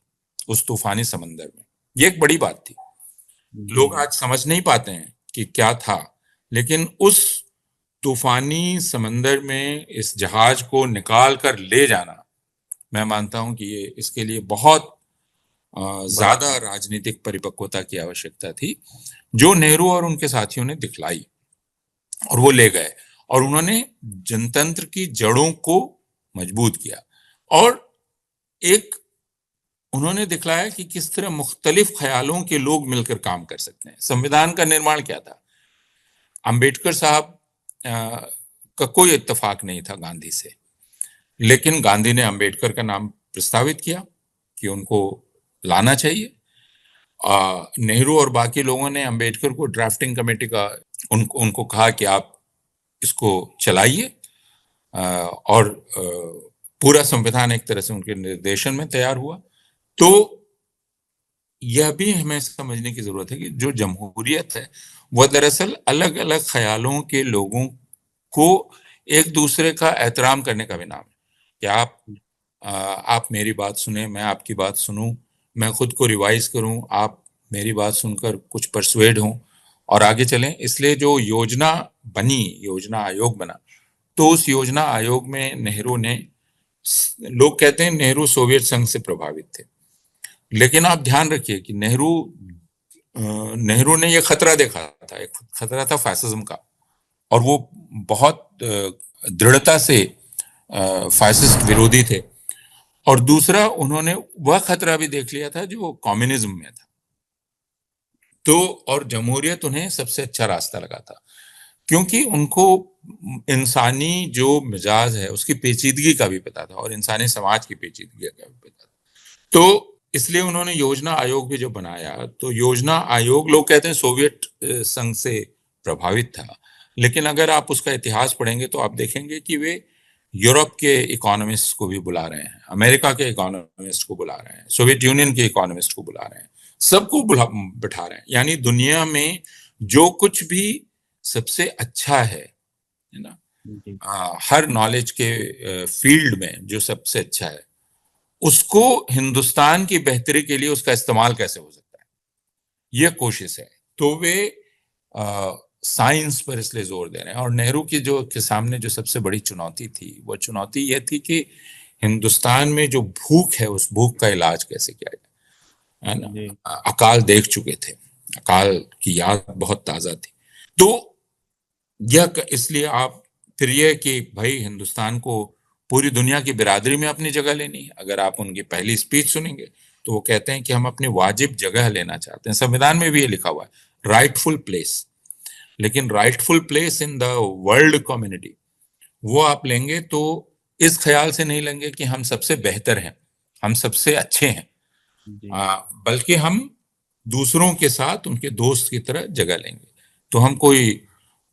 उस तूफानी समंदर में, ये एक बड़ी बात थी। लोग आज समझ नहीं पाते हैं कि क्या था, लेकिन उस तूफानी समंदर में इस जहाज को निकाल कर ले जाना, मैं मानता हूं कि ये इसके लिए बहुत ज्यादा राजनीतिक परिपक्वता की आवश्यकता थी, जो नेहरू और उनके साथियों ने दिखलाई, और वो ले गए और उन्होंने जनतंत्र की जड़ों को मजबूत किया। और एक उन्होंने दिखलाया कि किस तरह मुख्तलिफ ख्यालों के लोग मिलकर काम कर सकते हैं। संविधान का निर्माण क्या था? अंबेडकर साहब का कोई इत्तेफाक नहीं था गांधी से, लेकिन गांधी ने अंबेडकर का नाम प्रस्तावित किया कि उनको लाना चाहिए। नेहरू और बाकी लोगों ने अंबेडकर को ड्राफ्टिंग कमेटी का उनको कहा कि आप इसको चलाइए, और पूरा संविधान एक तरह से उनके निर्देशन में तैयार हुआ। तो यह भी हमें समझने की जरूरत है कि जो जमहूरियत है वह दरअसल अलग अलग ख्यालों के लोगों को एक दूसरे का एहतराम करने का भी नाम है कि आप मेरी बात सुने, मैं आपकी बात सुनूं, मैं खुद को रिवाइज करूं, आप मेरी बात सुनकर कुछ परसुएड हों और आगे चलें। इसलिए जो योजना बनी, योजना आयोग बना, तो उस योजना आयोग में नेहरू ने, लोग कहते हैं नेहरू सोवियत संघ से प्रभावित थे, लेकिन आप ध्यान रखिए कि नेहरू ने यह खतरा देखा था, एक खतरा था फैसिज्म का, और वो बहुत दृढ़ता से फैसिस्ट विरोधी थे। और दूसरा, उन्होंने वह खतरा भी देख लिया था जो कम्युनिज्म में था। तो और जमहूरियत उन्हें सबसे अच्छा रास्ता लगा था, क्योंकि उनको इंसानी जो मिजाज है उसकी पेचीदगी का भी पता था और इंसानी समाज की पेचीदगी का भी पता था। तो इसलिए उन्होंने योजना आयोग भी जो बनाया, तो योजना आयोग, लोग कहते हैं सोवियत संघ से प्रभावित था, लेकिन अगर आप उसका इतिहास पढ़ेंगे तो आप देखेंगे कि वे यूरोप के इकोनॉमिस्ट को भी बुला रहे हैं, अमेरिका के इकोनॉमिस्ट को बुला रहे हैं, सोवियत यूनियन के इकोनॉमिस्ट को बुला रहे हैं, सबको बिठा रहे हैं। यानी दुनिया में जो कुछ भी सबसे अच्छा है ना, हर नॉलेज के फील्ड में जो सबसे अच्छा है, उसको हिंदुस्तान की बेहतरी के लिए उसका इस्तेमाल कैसे हो सकता है, यह कोशिश है। तो वे साइंस पर इसलिए जोर दे रहे हैं। और नेहरू की जो के सामने जो सबसे बड़ी चुनौती थी, वो चुनौती यह थी कि हिंदुस्तान में जो भूख है, उस भूख का इलाज कैसे किया जाए, है ना। अकाल देख चुके थे, अकाल की याद बहुत ताजा थी। तो यह इसलिए आप फिर यह कि भाई हिंदुस्तान को पूरी दुनिया की बिरादरी में अपनी जगह लेनी है। अगर आप उनकी पहली स्पीच सुनेंगे तो वो कहते हैं कि हम अपनी वाजिब जगह लेना चाहते हैं। संविधान में भी ये लिखा हुआ है, राइटफुल प्लेस। लेकिन rightful place in the world community वो आप लेंगे तो इस ख्याल से नहीं लेंगे कि हम सबसे बेहतर हैं, हम सबसे अच्छे हैं, बल्कि हम दूसरों के साथ उनके दोस्त की तरह जगह लेंगे। तो हम कोई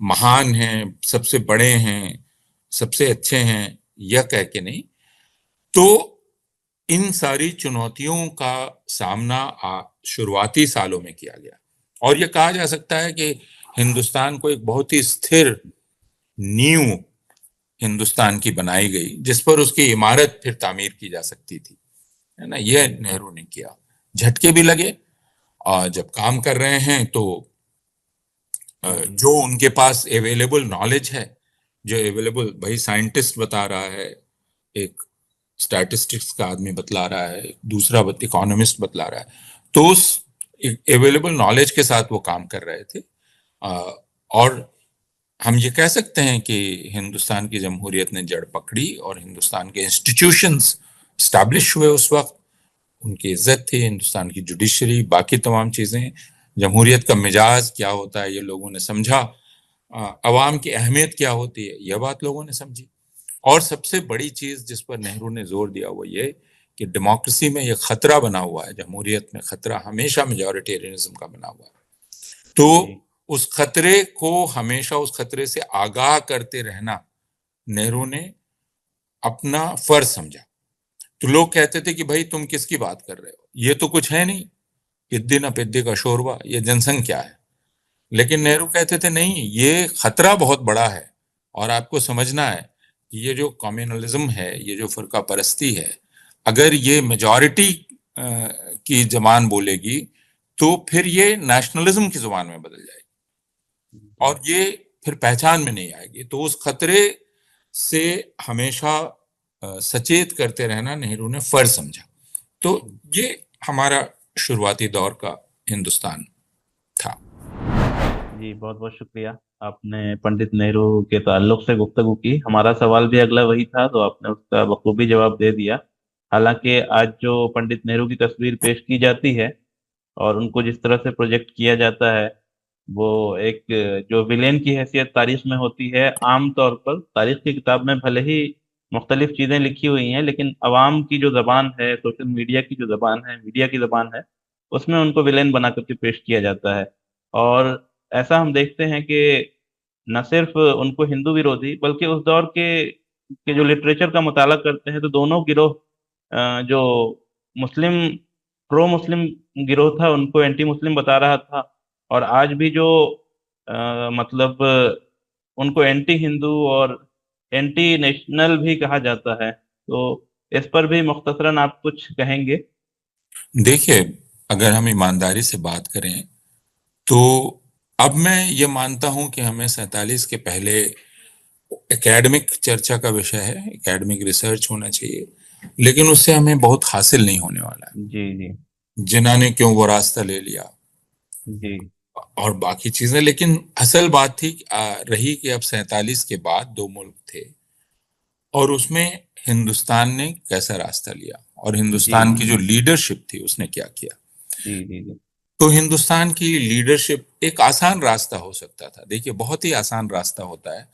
महान हैं, सबसे बड़े हैं, सबसे अच्छे हैं, यह कह के नहीं। तो इन सारी चुनौतियों का सामना शुरुआती सालों में किया गया। और यह कहा जा सकता है कि हिंदुस्तान को एक बहुत ही स्थिर नींव हिंदुस्तान की बनाई गई, जिस पर उसकी इमारत फिर तामीर की जा सकती थी, है ना। यह नेहरू ने किया। झटके भी लगे, और जब काम कर रहे हैं तो जो उनके पास अवेलेबल नॉलेज है, जो अवेलेबल, भाई साइंटिस्ट बता रहा है, एक स्टैटिस्टिक्स का आदमी बतला रहा है, दूसरा इकोनॉमिस्ट बतला रहा है, तो उस अवेलेबल नॉलेज के साथ वो काम कर रहे थे। और हम ये कह सकते हैं कि हिंदुस्तान की जमहूरियत ने जड़ पकड़ी और हिंदुस्तान के इंस्टीट्यूशंस स्टैब्लिश हुए। उस वक्त उनकी इज्जत थी, हिंदुस्तान की जुडिशरी, बाकी तमाम चीजें, जमहूरियत का मिजाज क्या होता है ये लोगों ने समझा, अवाम की अहमियत क्या होती है यह बात लोगों ने समझी। और सबसे बड़ी चीज जिस पर नेहरू ने जोर दिया वो ये कि डेमोक्रेसी में ये खतरा बना हुआ है, जमहूरियत में खतरा हमेशा मेजॉरिटेरियनिज्म का बना हुआ है। तो उस खतरे को, हमेशा उस खतरे से आगाह करते रहना नेहरू ने अपना फर्ज समझा। तो लोग कहते थे कि भाई तुम किसकी बात कर रहे हो, ये तो कुछ है नहीं, पिद्दी ना पिद्दी का शोरबा, ये जनसंघ क्या है। लेकिन नेहरू कहते थे नहीं, ये खतरा बहुत बड़ा है, और आपको समझना है कि ये जो कम्युनलिज्म है, ये जो फुरका परस्ती है, अगर ये मेजॉरिटी की जबान बोलेगी तो फिर ये नेशनलिज्म की जुबान में बदल जाएगी और ये फिर पहचान में नहीं आएगी। तो उस खतरे से हमेशा सचेत करते रहना नेहरू ने फर्ज समझा। तो ये हमारा शुरुआती दौर का हिंदुस्तान था। जी, बहुत बहुत शुक्रिया। आपने पंडित नेहरू के ताल्लुक से गुफ्तगू की। हमारा सवाल भी अगला वही था, तो आपने उसका बखूबी जवाब दे दिया। हालांकि आज जो पंडित नेहरू की तस्वीर पेश की जाती है और उनको जिस तरह से प्रोजेक्ट किया जाता है, वो एक जो विलेन की हैसियत तारीख में होती है। आम तौर पर तारीख की किताब में भले ही मुख्तलिफ चीज़ें लिखी हुई हैं, लेकिन अवाम की जो जबान है, सोशल मीडिया की जो जबान है, मीडिया की जबान है, उसमें उनको विलेन बना करके पेश किया जाता है। और ऐसा हम देखते हैं कि न सिर्फ उनको हिंदू विरोधी, बल्कि उस दौर के जो लिटरेचर का मुताला करते हैं, तो दोनों गिरोह, जो मुस्लिम, प्रो मुस्लिम गिरोह था, उनको एंटी मुस्लिम बता रहा था। और आज भी जो मतलब उनको एंटी हिंदू और एंटी नेशनल भी कहा जाता है। तो इस पर भी मुख्तसरन आप कुछ कहेंगे? देखिए, अगर हम ईमानदारी से बात करें तो अब मैं ये मानता हूं कि हमें 47 के पहले एकेडमिक चर्चा का विषय है, एकेडमिक रिसर्च होना चाहिए, लेकिन उससे हमें बहुत हासिल नहीं होने वाला है। जी जी। जिन्ना ने क्यों वो रास्ता ले लिया जी और बाकी चीजें, लेकिन असल बात थी रही कि अब 47 के बाद दो मुल्क थे और उसमें हिंदुस्तान ने कैसा रास्ता लिया और जी हिंदुस्तान की जो लीडरशिप थी उसने क्या किया। जी जी जी। तो हिंदुस्तान की लीडरशिप, एक आसान रास्ता हो सकता था। देखिए, बहुत ही आसान रास्ता होता है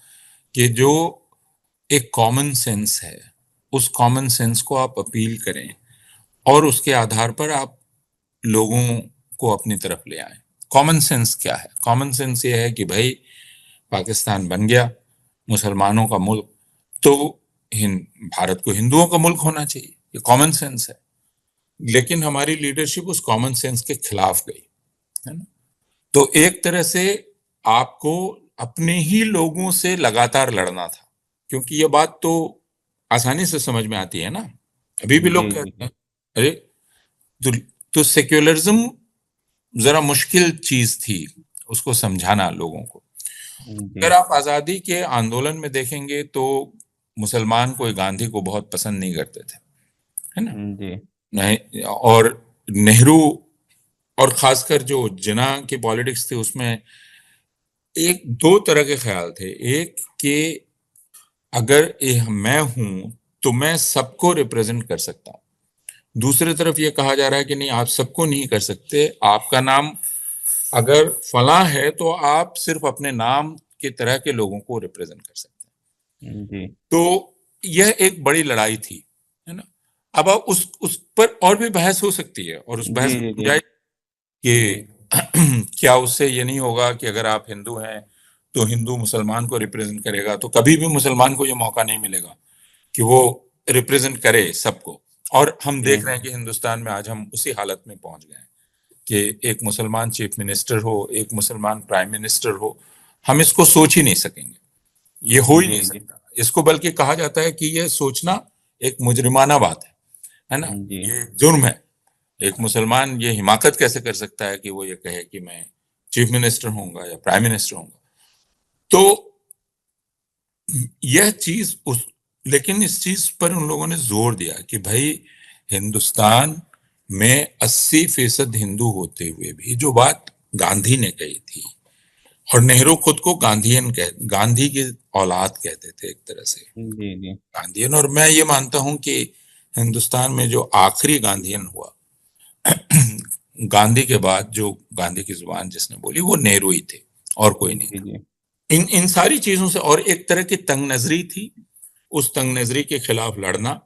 कि जो एक कॉमन सेंस है, उस कॉमन सेंस को आप अपील करें और उसके आधार पर आप लोगों को अपनी तरफ ले आए। कॉमन सेंस क्या है? कॉमन सेंस ये है कि भाई पाकिस्तान बन गया मुसलमानों का मुल्क, तो भारत को हिंदुओं का मुल्क होना चाहिए, ये कॉमन सेंस है। लेकिन हमारी लीडरशिप उस कॉमन सेंस के खिलाफ गई, है ना। तो एक तरह से आपको अपने ही लोगों से लगातार लड़ना था, क्योंकि ये बात तो आसानी से समझ में आती है ना। अभी भी जी लोग जी कहते हैं अरे, तो, तो सेक्युलरिज्म जरा मुश्किल चीज थी उसको समझाना लोगों को। जी अगर आप आजादी के आंदोलन में देखेंगे तो मुसलमान कोई गांधी को बहुत पसंद नहीं करते थे, है ना। जी नहीं, और नेहरू और खासकर जो जिन्ना की पॉलिटिक्स थी उसमें एक दो तरह के ख्याल थे। एक कि अगर मैं हूं तो मैं सबको रिप्रेजेंट कर सकता हूं। दूसरी तरफ ये कहा जा रहा है कि नहीं, आप सबको नहीं कर सकते, आपका नाम अगर फलां है तो आप सिर्फ अपने नाम की तरह के लोगों को रिप्रेजेंट कर सकते हैं। जी तो यह एक बड़ी लड़ाई थी, है ना। अब आप उस पर और भी बहस हो सकती है और उस जी बहस में जी जी गुंजाइश जी कि क्या उससे ये नहीं होगा कि अगर आप हिंदू हैं तो हिंदू मुसलमान को रिप्रेजेंट करेगा, तो कभी भी मुसलमान को ये मौका नहीं मिलेगा कि वो रिप्रेजेंट करे सबको। और हम देख रहे हैं कि हिंदुस्तान में आज हम उसी हालत में पहुंच गए हैं। कि एक मुसलमान चीफ मिनिस्टर हो, एक मुसलमान प्राइम मिनिस्टर हो, हम इसको सोच ही नहीं सकेंगे, ये हो ही नहीं सकता। इसको बल्कि कहा जाता है कि यह सोचना एक मुजरिमाना बात है ना, ये जुर्म है। एक मुसलमान ये हिमाकत कैसे कर सकता है कि वो ये कहे कि मैं चीफ मिनिस्टर होऊंगा या प्राइम मिनिस्टर होऊंगा। तो यह चीज लेकिन इस चीज पर उन लोगों ने जोर दिया कि भाई हिंदुस्तान में 80% हिंदू होते हुए भी, जो बात गांधी ने कही थी, और नेहरू खुद को गांधी की औलाद कहते थे एक तरह से, गांधीयन। और मैं ये मानता हूं कि हिंदुस्तान में जो आखिरी गांधीयन हुआ गांधी के बाद, जो गांधी की जुबान जिसने बोली वो नेहरू ही थे और कोई नहीं था। इन सारी चीजों से, और एक तरह की तंग नजरी थी, उस तंग नजरी के खिलाफ लड़ना,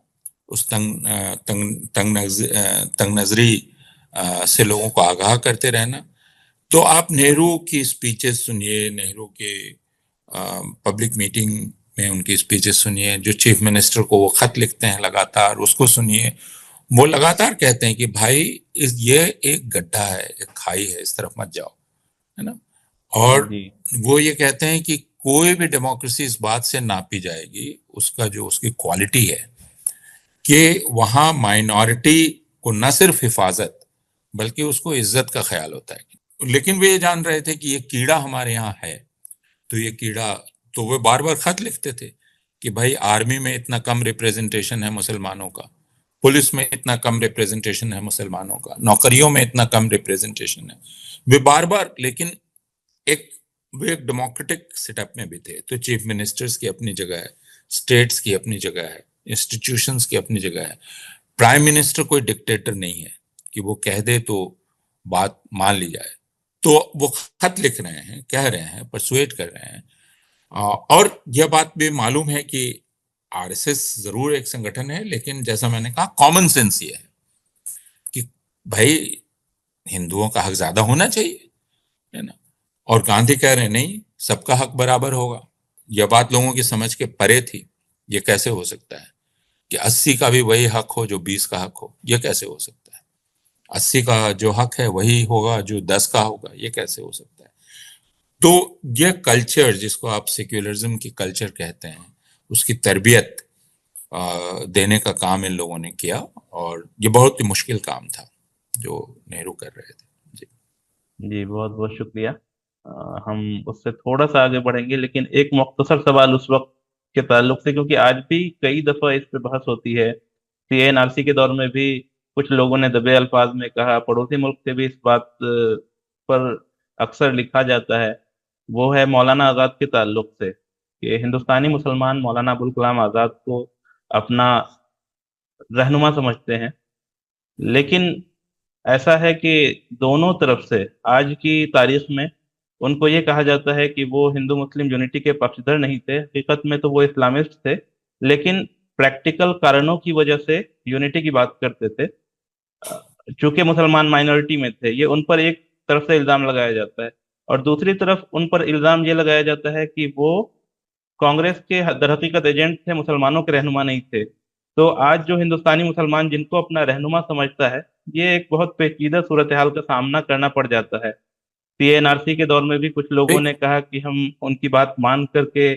उस तंग नजरी से लोगों को आगाह करते रहना। तो आप नेहरू की स्पीचेस सुनिए, नेहरू के पब्लिक मीटिंग में उनकी स्पीचेस सुनिए, जो चीफ मिनिस्टर को वो खत लिखते हैं लगातार उसको सुनिए। वो लगातार कहते हैं कि भाई ये एक गड्ढा है, एक खाई है, इस तरफ मत जाओ, है ना। और वो ये कहते हैं कि कोई भी डेमोक्रेसी इस बात से नापी जाएगी, उसका जो उसकी क्वालिटी है कि वहां माइनॉरिटी को न सिर्फ हिफाजत बल्कि उसको इज्जत का ख्याल होता है। लेकिन वे ये जान रहे थे कि ये कीड़ा हमारे यहाँ है, तो ये कीड़ा, तो वे बार बार खत लिखते थे कि भाई आर्मी में इतना कम रिप्रेजेंटेशन है मुसलमानों का, पुलिस में इतना कम रिप्रेजेंटेशन है मुसलमानों का, नौकरियों में इतना कम रिप्रेजेंटेशन है। वे बार बार, लेकिन वे एक डेमोक्रेटिक सेटअप में भी थे, तो चीफ मिनिस्टर्स की अपनी जगह है, स्टेट्स की अपनी जगह है, इंस्टीट्यूशंस की अपनी जगह है। प्राइम मिनिस्टर कोई डिक्टेटर नहीं है कि वो कह दे तो बात मान ली जाए। तो वो खत लिख रहे हैं, कह रहे हैं, परसुएट कर रहे हैं। और यह बात भी मालूम है कि आरएसएस जरूर एक संगठन है, लेकिन जैसा मैंने कहा कॉमन सेंस ये है कि भाई हिंदुओं का हक ज्यादा होना चाहिए, है ना। और गांधी कह रहे हैं नहीं, सबका हक बराबर होगा। यह बात लोगों की समझ के परे थी। ये कैसे हो सकता है कि 80 का भी वही हक हो जो 20 का हक हो? यह कैसे हो सकता है? 80 का जो हक है वही होगा जो 10 का होगा? ये कैसे हो सकता है? तो यह कल्चर, जिसको आप सेक्युलरिज्म की कल्चर कहते हैं, उसकी तरबियत देने का काम इन लोगों ने किया, और ये बहुत ही मुश्किल काम था जो नेहरू कर रहे थे। जी, बहुत बहुत शुक्रिया। हम उससे थोड़ा सा आगे बढ़ेंगे, लेकिन एक मुख्तसर सवाल उस वक्त के ताल्लुक से, क्योंकि आज भी कई दफा इस पे बहस होती है। सीएनआरसी के दौर में भी कुछ लोगों ने दबे अल्फाज में कहा, पड़ोसी मुल्क से भी इस बात पर अक्सर लिखा जाता है। वो है मौलाना आज़ाद के ताल्लुक से, कि हिंदुस्तानी मुसलमान मौलाना अबुल कलाम आज़ाद को अपना रहनुमा समझते हैं। लेकिन ऐसा है कि दोनों तरफ से आज की तारीख में उनको ये कहा जाता है कि वो हिंदू मुस्लिम यूनिटी के पक्षधर नहीं थे, हकीकत में तो वो इस्लामिस्ट थे, लेकिन प्रैक्टिकल कारणों की वजह से यूनिटी की बात करते थे। चूंकि मुसलमान माइनॉरिटी में थे, ये उन पर एक तरफ से इल्जाम लगाया जाता है। और दूसरी तरफ उन पर इल्जाम ये लगाया जाता है कि वो कांग्रेस के दरहकीकत एजेंट थे, मुसलमानों के रहनुमा नहीं थे। तो आज जो हिंदुस्तानी मुसलमान जिनको अपना रहनुमा समझता है, ये एक बहुत पेचीदा सूरत हाल का सामना करना पड़ जाता है। सीएनआरसी के दौर में भी कुछ लोगों ने कहा कि हम उनकी बात मान करके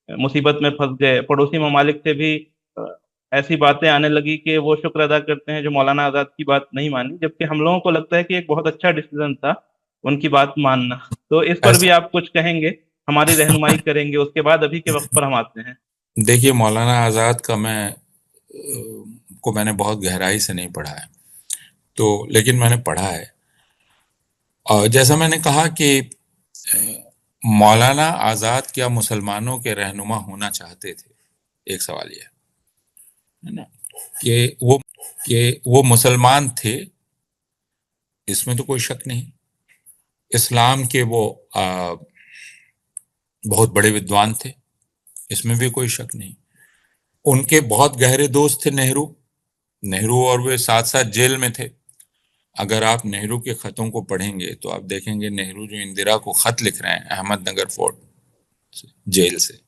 मुसीबत में फंस गए। पड़ोसी ममालिक से भी अ, ऐसी बातें आने लगी कि वो शुक्र अदा करते हैं जो मौलाना आजाद की बात नहीं मानी, जबकि हम लोगों को लगता है कि एक बहुत अच्छा डिसीजन था उनकी बात मानना। तो इस पर भी ऐसा, आप कुछ कहेंगे, हमारी रहनुमाई करेंगे, उसके बाद अभी के वक्त पर हम आते हैं। देखिए मौलाना आज़ाद का को मैंने बहुत गहराई से नहीं पढ़ा है, तो लेकिन मैंने पढ़ा है। और जैसा मैंने कहा कि मौलाना आज़ाद क्या मुसलमानों के रहनुमा होना चाहते थे? एक सवाल यह है ना, कि वो मुसलमान थे, इसमें तो कोई शक नहीं। इस्लाम के वो बहुत बड़े विद्वान थे, इसमें भी कोई शक नहीं। उनके बहुत गहरे दोस्त थे नेहरू। नेहरू और वे साथ साथ जेल में थे। अगर आप नेहरू के खतों को पढ़ेंगे तो आप देखेंगे नेहरू जो इंदिरा को खत लिख रहे हैं अहमदनगर फोर्ट जेल से,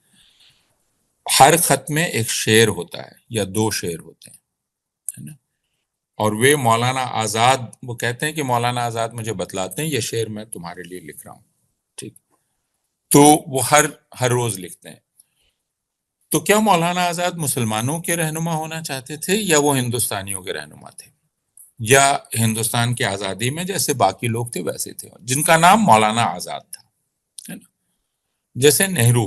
हर खत में एक शेर होता है या दो शेर होते हैं, है ना। और वे मौलाना आजाद, वो कहते हैं कि मौलाना आजाद मुझे बतलाते हैं ये शेर मैं तुम्हारे लिए लिख रहा हूं, ठीक। तो वो हर हर रोज लिखते हैं। तो क्या मौलाना आजाद मुसलमानों के रहनुमा होना चाहते थे या वो हिंदुस्तानियों के रहनुमा थे, या हिंदुस्तान की आजादी में जैसे बाकी लोग थे वैसे थे, जिनका नाम मौलाना आजाद था, है ना। जैसे नेहरू,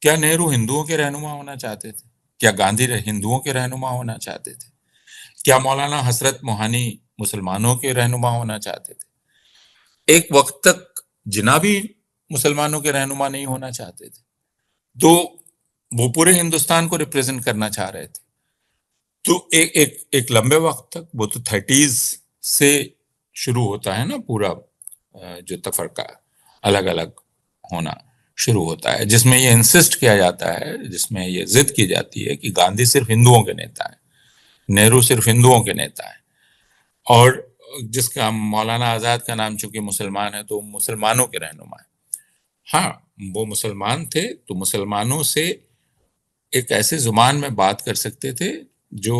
क्या नेहरू हिंदुओं के रहनुमा होना चाहते थे? क्या गांधी हिंदुओं के रहनुमा होना चाहते थे? क्या मौलाना हसरत मोहानी मुसलमानों के रहनुमा होना चाहते थे? एक वक्त तक जिन्ना भी मुसलमानों के रहनुमा नहीं होना चाहते थे, तो वो पूरे हिंदुस्तान को रिप्रेजेंट करना चाह रहे थे। तो एक एक एक लंबे वक्त तक, वो तो 30s से शुरू होता है ना पूरा, जो तफरका अलग अलग होना शुरू होता है, जिसमें ये इंसिस्ट किया जाता है, जिसमें ये जिद की जाती है कि गांधी सिर्फ हिंदुओं के नेता है, नेहरू सिर्फ हिंदुओं के नेता है, और जिसका मौलाना आजाद का नाम चूंकि मुसलमान है तो मुसलमानों के रहनुमा है। हाँ, वो मुसलमान थे तो मुसलमानों से एक ऐसे जुबान में बात कर सकते थे जो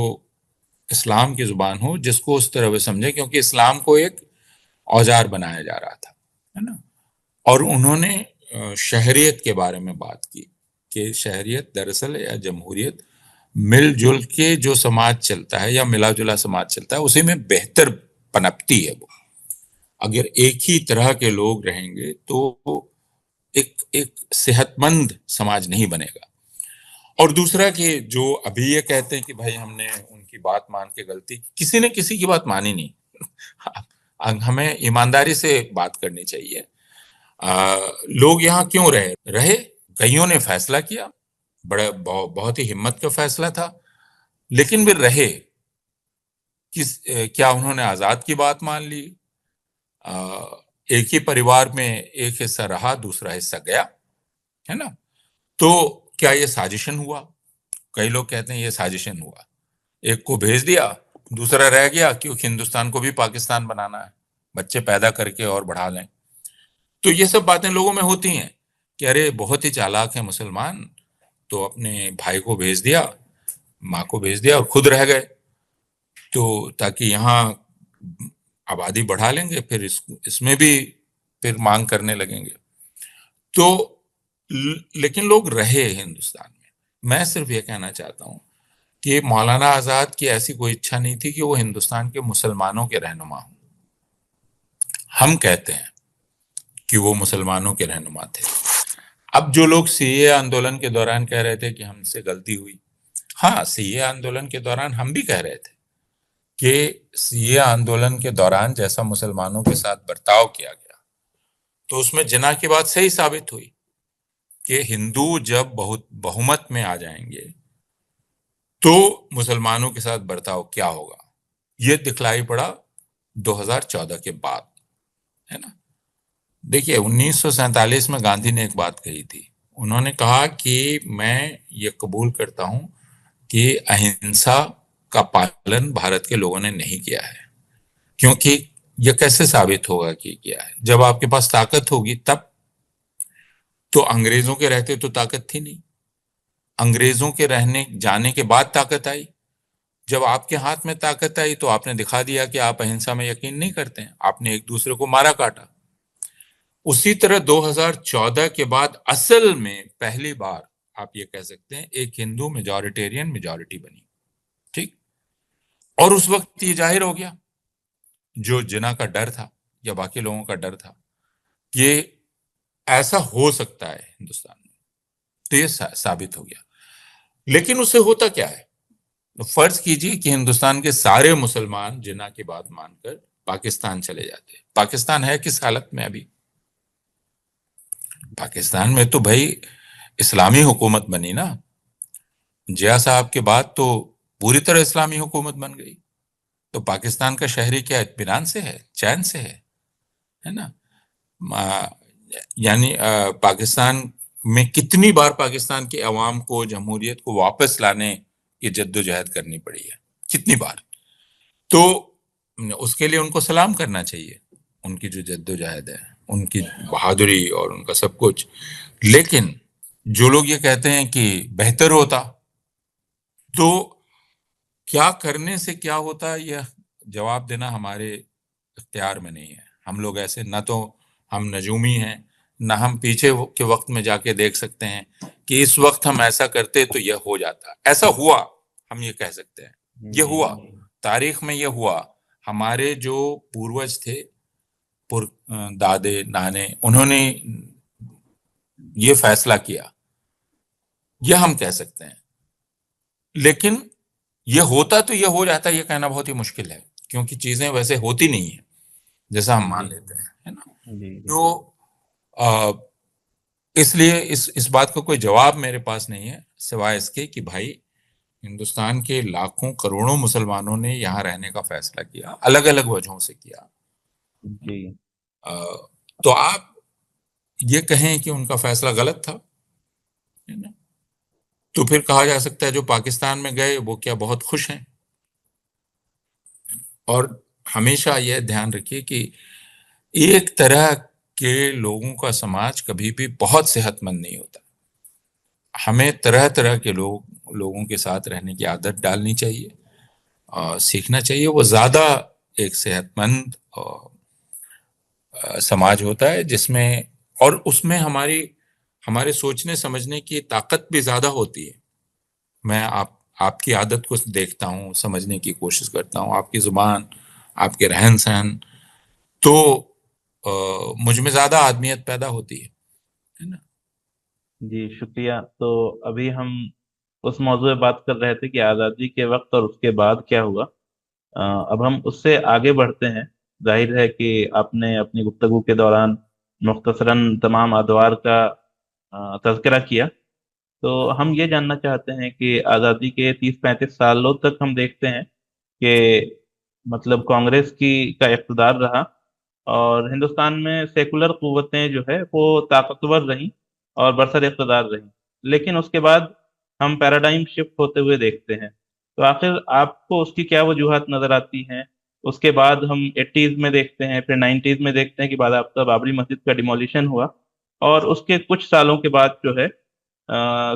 इस्लाम की जुबान हो, जिसको उस तरह वे समझे, क्योंकि इस्लाम को एक औजार बनाया जा रहा था, है ना। और उन्होंने शहरियत के बारे में बात की कि शहरियत दरअसल या जमहूरियत मिलजुल के जो समाज चलता है या मिला जुला समाज चलता है उसी में बेहतर पनपती है। वो अगर एक ही तरह के लोग रहेंगे तो एक एक सेहतमंद समाज नहीं बनेगा। और दूसरा कि जो अभी ये कहते हैं कि भाई हमने उनकी बात मान के गलती, किसी ने किसी की बात मानी नहीं। हमें ईमानदारी से बात करनी चाहिए। लोग यहाँ क्यों रहे रहे कईयों ने फैसला किया, बहुत ही हिम्मत का फैसला था, लेकिन वे रहे क्या उन्होंने आजाद की बात मान ली? एक ही परिवार में एक हिस्सा रहा, दूसरा हिस्सा गया, है ना। तो क्या ये साजिशन हुआ? कई लोग कहते हैं ये साजिशन हुआ, एक को भेज दिया, दूसरा रह गया, क्योंकि हिंदुस्तान को भी पाकिस्तान बनाना है, बच्चे पैदा करके और बढ़ा लें। तो ये सब बातें लोगों में होती हैं कि अरे बहुत ही चालाक है मुसलमान, तो अपने भाई को भेज दिया, माँ को भेज दिया और खुद रह गए, तो ताकि यहाँ आबादी बढ़ा लेंगे, फिर इसमें भी फिर मांग करने लगेंगे। तो लेकिन लोग रहे हिंदुस्तान में। मैं सिर्फ ये कहना चाहता हूँ कि मौलाना आजाद की ऐसी कोई इच्छा नहीं थी कि वो हिंदुस्तान के मुसलमानों के रहनुमा हों। हम कहते हैं कि वो मुसलमानों के रहनुमा थे। अब जो लोग सीए आंदोलन के दौरान कह रहे थे कि हमसे गलती हुई, हाँ, सीए आंदोलन के दौरान हम भी कह रहे थे कि सीए आंदोलन के दौरान जैसा मुसलमानों के साथ बर्ताव किया गया, तो उसमें जिना की बात सही साबित हुई कि हिंदू जब बहुत बहुमत में आ जाएंगे तो मुसलमानों के साथ बर्ताव क्या होगा, ये दिखलाई पड़ा 2014 के बाद, है ना। देखिए 1947 में गांधी ने एक बात कही थी, उन्होंने कहा कि मैं ये कबूल करता हूं कि अहिंसा का पालन भारत के लोगों ने नहीं किया है, क्योंकि यह कैसे साबित होगा कि किया है? जब आपके पास ताकत होगी तब। तो अंग्रेजों के रहते तो ताकत थी नहीं, अंग्रेजों के रहने जाने के बाद ताकत आई। जब आपके हाथ में ताकत आई तो आपने दिखा दिया कि आप अहिंसा में यकीन नहीं करते हैं, आपने एक दूसरे को मारा काटा। उसी तरह 2014 के बाद असल में पहली बार आप ये कह सकते हैं एक हिंदू मेजॉरिटेरियन मेजॉरिटी बनी, ठीक। और उस वक्त ये जाहिर हो गया, जो जिना का डर था या बाकी लोगों का डर था कि ऐसा हो सकता है हिंदुस्तान में, तो ये साबित हो गया। लेकिन उससे होता क्या है? तो फर्ज कीजिए कि हिंदुस्तान के सारे मुसलमान जिना की बात मानकर पाकिस्तान चले जाते। पाकिस्तान है किस हालत में अभी? पाकिस्तान में तो भाई इस्लामी हुकूमत बनी ना, जिया साहब के बाद तो पूरी तरह इस्लामी हुकूमत बन गई। तो पाकिस्तान का शहरी क्या इत्मीनान से है, चैन से है ना। यानी पाकिस्तान में कितनी बार पाकिस्तान की अवाम को जमहूरियत को वापस लाने की जद्दोजहद करनी पड़ी है, कितनी बार। तो उसके लिए उनको सलाम करना चाहिए, उनकी जो जद्दोजहद है, उनकी बहादुरी और उनका सब कुछ। लेकिन जो लोग ये कहते हैं कि बेहतर होता, तो क्या करने से क्या होता, यह जवाब देना हमारे इख्तियार में नहीं है। हम लोग ऐसे, ना तो हम नजूमी हैं, ना हम पीछे के वक्त में जाके देख सकते हैं कि इस वक्त हम ऐसा करते तो यह हो जाता। ऐसा हुआ, हम ये कह सकते हैं, ये जी हुआ, तारीख में ये हुआ। हमारे जो पूर्वज थे, दादे नाने, उन्होंने ये फैसला किया, यह हम कह सकते हैं। लेकिन ये होता तो ये हो जाता, ये कहना बहुत ही मुश्किल है, क्योंकि चीजें वैसे होती नहीं है जैसा हम मान जी लेते हैं, है ना। जी जी तो आ, इसलिए इस बात का कोई जवाब मेरे पास नहीं है, सिवाय इसके कि भाई, हिंदुस्तान के लाखों करोड़ों मुसलमानों ने यहाँ रहने का फैसला किया, अलग अलग वजहों से किया। जी आ, तो आप ये कहें कि उनका फैसला गलत था, है ना, तो फिर कहा जा सकता है जो पाकिस्तान में गए वो क्या बहुत खुश हैं। और हमेशा यह ध्यान रखिए कि एक तरह के लोगों का समाज कभी भी बहुत सेहतमंद नहीं होता। हमें तरह तरह के लोगों के साथ रहने की आदत डालनी चाहिए और सीखना चाहिए। वो ज्यादा एक सेहतमंद समाज होता है जिसमें, और उसमें हमारे सोचने समझने की ताकत भी ज्यादा होती है। मैं आपकी आदत को देखता हूँ, समझने की कोशिश करता हूँ, आपकी जुबान, आपके रहन सहन, तो मुझ में ज्यादा आदमियत पैदा होती है ना। जी शुक्रिया। तो अभी हम उस मौजूद पे बात कर रहे थे कि आज़ादी के वक्त और उसके बाद क्या हुआ। अब हम उससे आगे बढ़ते हैं। जाहिर है कि आपने अपनी गुफ्तगू के दौरान मुख्तसरन तमाम अदवार का तज़किरा किया। तो हम ये जानना चाहते हैं कि आज़ादी के 30-35 सालों तक हम देखते हैं कि मतलब कांग्रेस की का इक़्तिदार रहा और हिंदुस्तान में सेकुलर कुव्वतें जो है वो ताकतवर रहीं और बरसर इक़्तिदार रहीं। लेकिन उसके बाद हम पैराडाइम शिफ्ट होते हुए देखते हैं। तो आखिर आपको उसकी क्या वजूहात नजर आती हैं? उसके बाद हम 80s में देखते हैं, फिर 90s में देखते हैं कि बाकायदा बाबरी मस्जिद का डिमोलिशन हुआ और उसके कुछ सालों के बाद जो है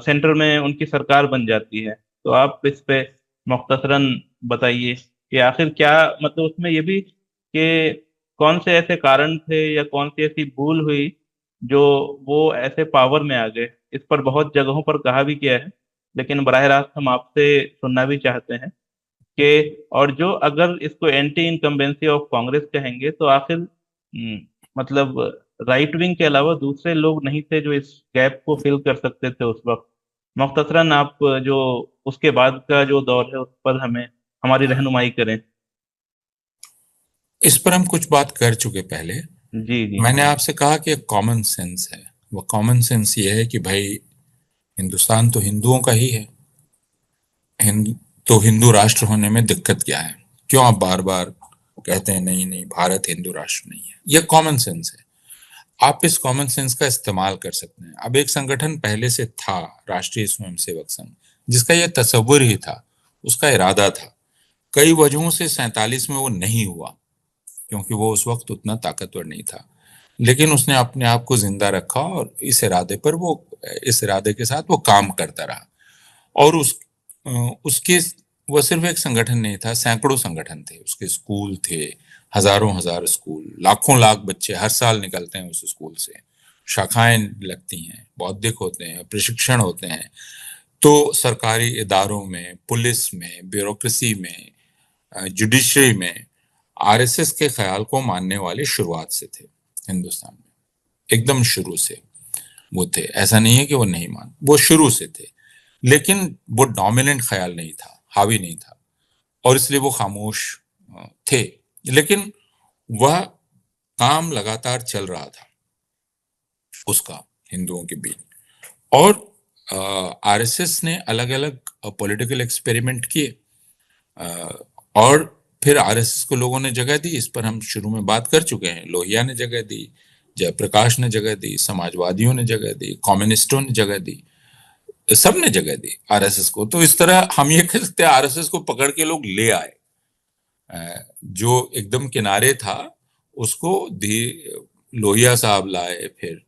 सेंटर में उनकी सरकार बन जाती है। तो आप इस पे मुख्तसरन बताइए कि आखिर क्या मतलब उसमें ये भी कि कौन से ऐसे कारण थे या कौन सी ऐसी भूल हुई जो वो ऐसे पावर में आ गए। इस पर बहुत जगहों पर कहा भी गया है, लेकिन बराह रास्त हम आपसे सुनना भी चाहते हैं कि और जो अगर इसको एंटी इनकम्बेंसी ऑफ कांग्रेस कहेंगे तो आखिर मतलब राइट विंग के अलावा दूसरे लोग नहीं थे जो इस गैप को फिल कर सकते थे उस वक्त। मुख्तसरन आप जो उसके बाद का जो दौर है उस पर हमें हमारी रहनुमाई करें। इस पर हम कुछ बात कर चुके पहले। जी जी मैंने आपसे कहा कि कॉमन सेंस है। वो कॉमन सेंस ये है कि भाई, हिंदुस्तान तो हिंदुओं का ही है। हिंदू तो हिंदू राष्ट्र होने में दिक्कत क्या है? क्यों आप बार बार कहते हैं नहीं नहीं भारत हिंदू राष्ट्र नहीं है? यह कॉमन सेंस है। आप इस कॉमन सेंस का इस्तेमाल कर सकते हैं। अब एक संगठन पहले से था, राष्ट्रीय स्वयंसेवक संघ, जिसका यह तस्वुर ही था, उसका इरादा था। कई वजहों से 47 में वो नहीं हुआ, क्योंकि वो उस वक्त उतना ताकतवर नहीं था। लेकिन उसने अपने आप को जिंदा रखा और इस इरादे के साथ वो काम करता रहा। और उसके वो सिर्फ एक संगठन नहीं था, सैकड़ों संगठन थे उसके, स्कूल थे, हजारों हजार स्कूल, लाखों लाख बच्चे हर साल निकलते हैं उस स्कूल से। शाखाएं लगती हैं, बौद्धिक होते हैं, प्रशिक्षण होते हैं। तो सरकारी इदारों में, पुलिस में, ब्यूरोक्रेसी में, जुडिशरी में आरएसएस के ख्याल को मानने वाले शुरुआत से थे हिंदुस्तान में, एकदम शुरू से वो थे। ऐसा नहीं है कि वो नहीं मान, वो शुरू से थे। लेकिन वो डोमिनेंट ख्याल नहीं था, हावी नहीं था, और इसलिए वो खामोश थे। लेकिन वह काम लगातार चल रहा था उसका, हिंदुओं के बीच। और आरएसएस ने अलग अलग पॉलिटिकल एक्सपेरिमेंट किए, और फिर आरएसएस को लोगों ने जगह दी। इस पर हम शुरू में बात कर चुके हैं। लोहिया ने जगह दी, जयप्रकाश ने जगह दी, समाजवादियों ने जगह दी, कम्युनिस्टों ने जगह दी, सब ने जगह दी आरएसएस को। तो इस तरह हम ये कह सकते हैं आरएसएस को पकड़ के लोग ले आए। जो एकदम किनारे था उसको लोहिया साहब लाए, फिर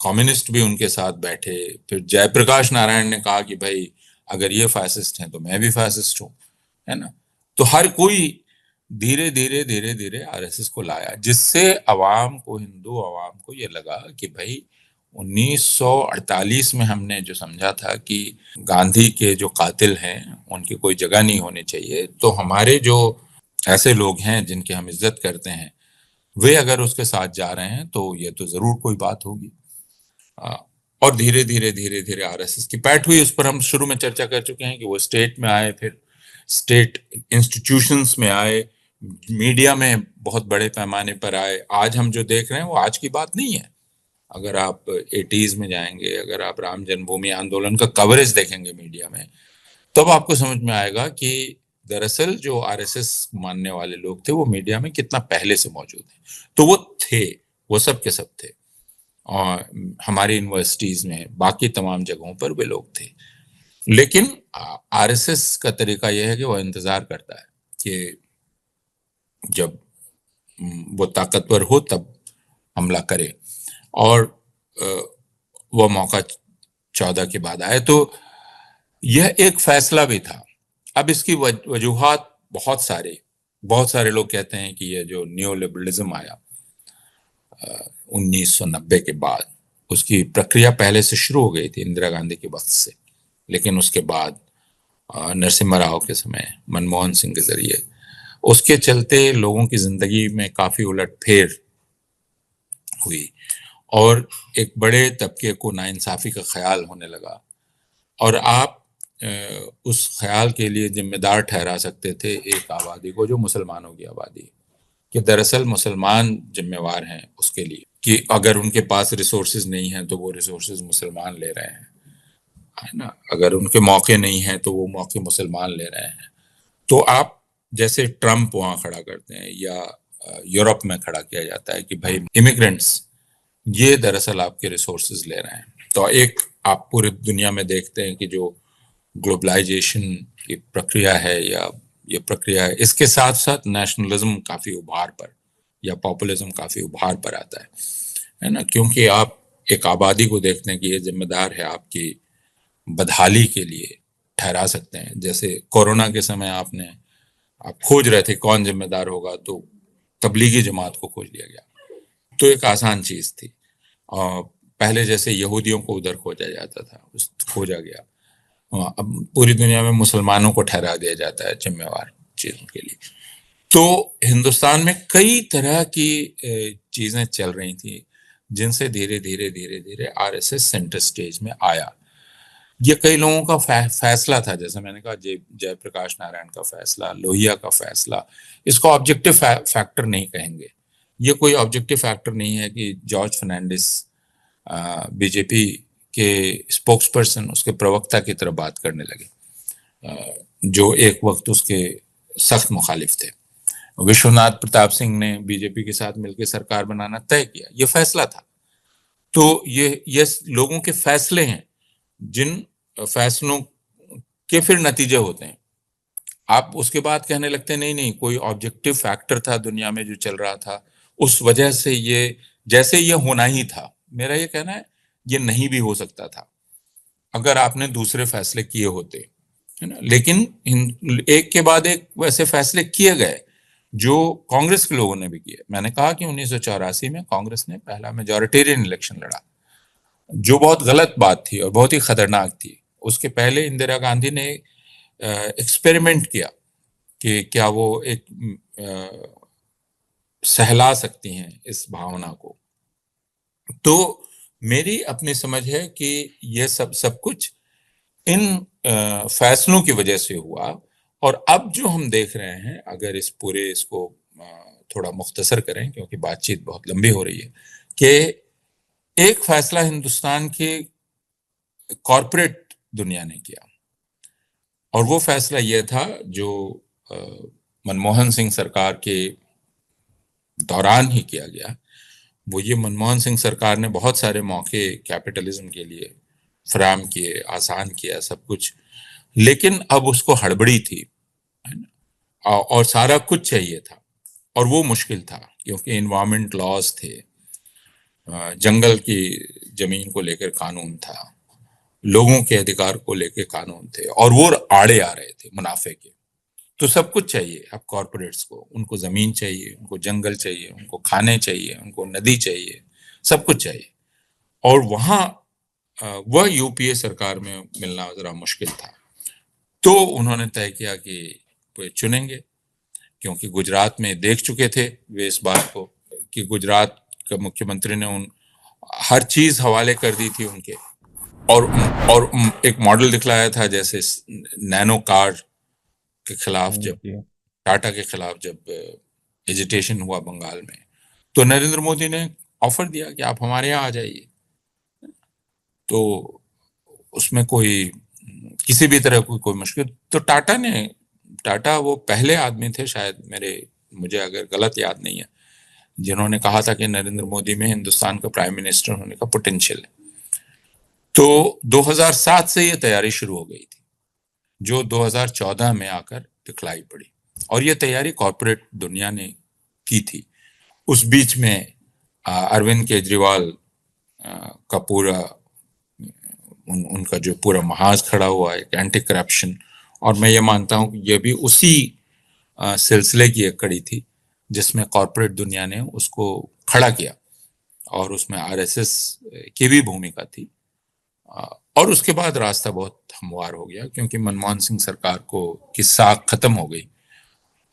कम्युनिस्ट भी उनके साथ बैठे। फिर जयप्रकाश नारायण ने कहा कि भाई, अगर ये फैसिस्ट हैं तो मैं भी फैसिस्ट हूं, है ना। तो हर कोई धीरे धीरे आरएसएस को लाया, जिससे अवाम को, हिंदू अवाम को ये लगा कि भाई 1948 में हमने जो समझा था कि गांधी के जो कातिल हैं उनकी कोई जगह नहीं होनी चाहिए, तो हमारे जो ऐसे लोग हैं जिनकी हम इज्जत करते हैं वे अगर उसके साथ जा रहे हैं तो ये तो जरूर कोई बात होगी। और धीरे धीरे आरएसएस की पैठ हुई। उस पर हम शुरू में चर्चा कर चुके हैं कि वो स्टेट में आए, फिर स्टेट इंस्टीट्यूशंस में आए, मीडिया में बहुत बड़े पैमाने पर आए। आज हम जो देख रहे हैं वो आज की बात नहीं है। अगर आप 80s में जाएंगे, अगर आप राम जन्मभूमि आंदोलन का कवरेज देखेंगे मीडिया में, तब आपको समझ में आएगा कि दरअसल जो आरएसएस मानने वाले लोग थे वो मीडिया में कितना पहले से मौजूद है। तो वो थे, वो सब के सब थे, और हमारी यूनिवर्सिटीज में, बाकी तमाम जगहों पर वे लोग थे। लेकिन आरएसएस का तरीका यह है कि वो इंतजार करता है कि जब वो ताकतवर हो तब हमला करे, और वो मौका 14 के बाद आए। तो यह एक फैसला भी था। अब इसकी वजूहात बहुत सारे लोग कहते हैं कि यह जो न्यू लिबरलिज्म आया 1990 के बाद, उसकी प्रक्रिया पहले से शुरू हो गई थी इंदिरा गांधी के वक्त से, लेकिन उसके बाद नरसिम्हा राव के समय, मनमोहन सिंह के जरिए, उसके चलते लोगों की जिंदगी में काफी उलटफेर हुई और एक बड़े तबके को नाइंसाफी का ख्याल होने लगा। और आप उस ख्याल के लिए जिम्मेदार ठहरा सकते थे एक आबादी को, जो मुसलमानों की आबादी, कि दरअसल मुसलमान जिम्मेवार हैं उसके लिए, कि अगर उनके पास रिसोर्सेज नहीं हैं तो वो रिसोर्सेज मुसलमान ले रहे हैं, है ना। अगर उनके मौके नहीं हैं तो वो मौके मुसलमान ले रहे हैं। तो आप जैसे ट्रम्प वहां खड़ा करते हैं या यूरोप में खड़ा किया जाता है कि भाई इमिग्रेंट्स ये दरअसल आपके रिसोर्सेज ले रहे हैं। तो एक आप पूरी दुनिया में देखते हैं कि जो ग्लोबलाइजेशन की प्रक्रिया है, या ये प्रक्रिया है, इसके साथ साथ नेशनलिज्म काफी उभार पर, या पॉपुलिज्म काफी उभार पर आता है ना। क्योंकि आप एक आबादी को देखते हैं कि ये जिम्मेदार है आपकी बदहाली के लिए, ठहरा सकते हैं। जैसे कोरोना के समय आप खोज रहे थे कौन जिम्मेदार होगा, तो तबलीगी जमात को खोज लिया गया। तो एक आसान चीज थी। और पहले जैसे यहूदियों को उधर खोजा जाता था, उस खोजा गया। अब पूरी दुनिया में मुसलमानों को ठहरा दिया जाता है जिम्मेवार चीजों के लिए। तो हिंदुस्तान में कई तरह की चीजें चल रही थी, जिनसे धीरे धीरे आरएसएस सेंटर स्टेज में आया। ये कई लोगों का फैसला था, जैसे मैंने कहा जयप्रकाश नारायण का फैसला, लोहिया का फैसला। इसको ऑब्जेक्टिव फैक्टर नहीं कहेंगे। ये कोई ऑब्जेक्टिव फैक्टर नहीं है कि जॉर्ज फर्नांडिस बीजेपी के स्पोक्स पर्सन, उसके प्रवक्ता की तरह बात करने लगे, जो एक वक्त उसके सख्त मुखालिफ थे। विश्वनाथ प्रताप सिंह ने बीजेपी के साथ मिलकर सरकार बनाना तय किया, ये फैसला था। तो ये लोगों के फैसले हैं, जिन फैसलों के फिर नतीजे होते हैं। आप उसके बाद कहने लगते हैं नहीं कोई ऑब्जेक्टिव फैक्टर था दुनिया में जो चल रहा था, उस वजह से ये, जैसे ये होना ही था। मेरा ये कहना है ये नहीं भी हो सकता था अगर आपने दूसरे फैसले किए होते, है ना। लेकिन एक के बाद एक वैसे फैसले किए गए जो कांग्रेस के लोगों ने भी किए। मैंने कहा कि 1984 में कांग्रेस ने पहला मेजॉरिटेरियन इलेक्शन लड़ा, जो बहुत गलत बात थी और बहुत ही खतरनाक थी। उसके पहले इंदिरा गांधी ने एक्सपेरिमेंट किया कि क्या वो एक सहला सकती हैं इस भावना को। तो मेरी अपनी समझ है कि ये सब कुछ इन फैसलों की वजह से हुआ। और अब जो हम देख रहे हैं, अगर इसको थोड़ा मुख्तसर करें, क्योंकि बातचीत बहुत लंबी हो रही है, कि एक फैसला हिंदुस्तान के कॉरपोरेट दुनिया ने किया, और वो फैसला यह था जो मनमोहन सिंह सरकार के दौरान ही किया गया। वो ये, मनमोहन सिंह सरकार ने बहुत सारे मौके कैपिटलिज्म के लिए फराहम किए, आसान किया सब कुछ, लेकिन अब उसको हड़बड़ी थी, है ना, और सारा कुछ चाहिए था, और वो मुश्किल था क्योंकि इन्वायरमेंट लॉज थे, जंगल की जमीन को लेकर कानून था, लोगों के अधिकार को लेकर कानून थे, और वो आड़े आ रहे थे मुनाफे के। तो सब कुछ चाहिए अब कॉरपोरेट्स को, उनको जमीन चाहिए, उनको जंगल चाहिए, उनको खाने चाहिए, उनको नदी चाहिए, सब कुछ चाहिए। और वहां वह यूपीए सरकार में मिलना जरा मुश्किल था। तो उन्होंने तय किया कि वो चुनेंगे, क्योंकि गुजरात में देख चुके थे वे इस बात को कि गुजरात का मुख्यमंत्री ने उन हर चीज हवाले कर दी थी उनके, और और एक मॉडल दिखलाया था, जैसे नैनो कार के खिलाफ, जब जी टाटा के खिलाफ जब एजिटेशन हुआ बंगाल में, तो नरेंद्र मोदी ने ऑफर दिया कि आप हमारे यहाँ आ जाइए। तो उसमें कोई किसी भी तरह की कोई मुश्किल, तो टाटा वो पहले आदमी थे शायद, मुझे अगर गलत याद नहीं है, जिन्होंने कहा था कि नरेंद्र मोदी में हिंदुस्तान का प्राइम मिनिस्टर होने का पोटेंशियल है। तो 2007 से ये तैयारी शुरू हो गई थी, जो 2014 में आकर दिखलाई पड़ी, और ये तैयारी कॉरपोरेट दुनिया ने की थी। उस बीच में अरविंद केजरीवाल का पूरा उनका जो पूरा महाज खड़ा हुआ है एंटी करप्शन, और मैं ये मानता हूं कि ये भी उसी सिलसिले की एक कड़ी थी जिसमें कॉरपोरेट दुनिया ने उसको खड़ा किया, और उसमें आरएसएस की भी भूमिका थी। और उसके बाद रास्ता बहुत हमवार हो गया, क्योंकि मनमोहन सिंह सरकार की साख खत्म हो गई,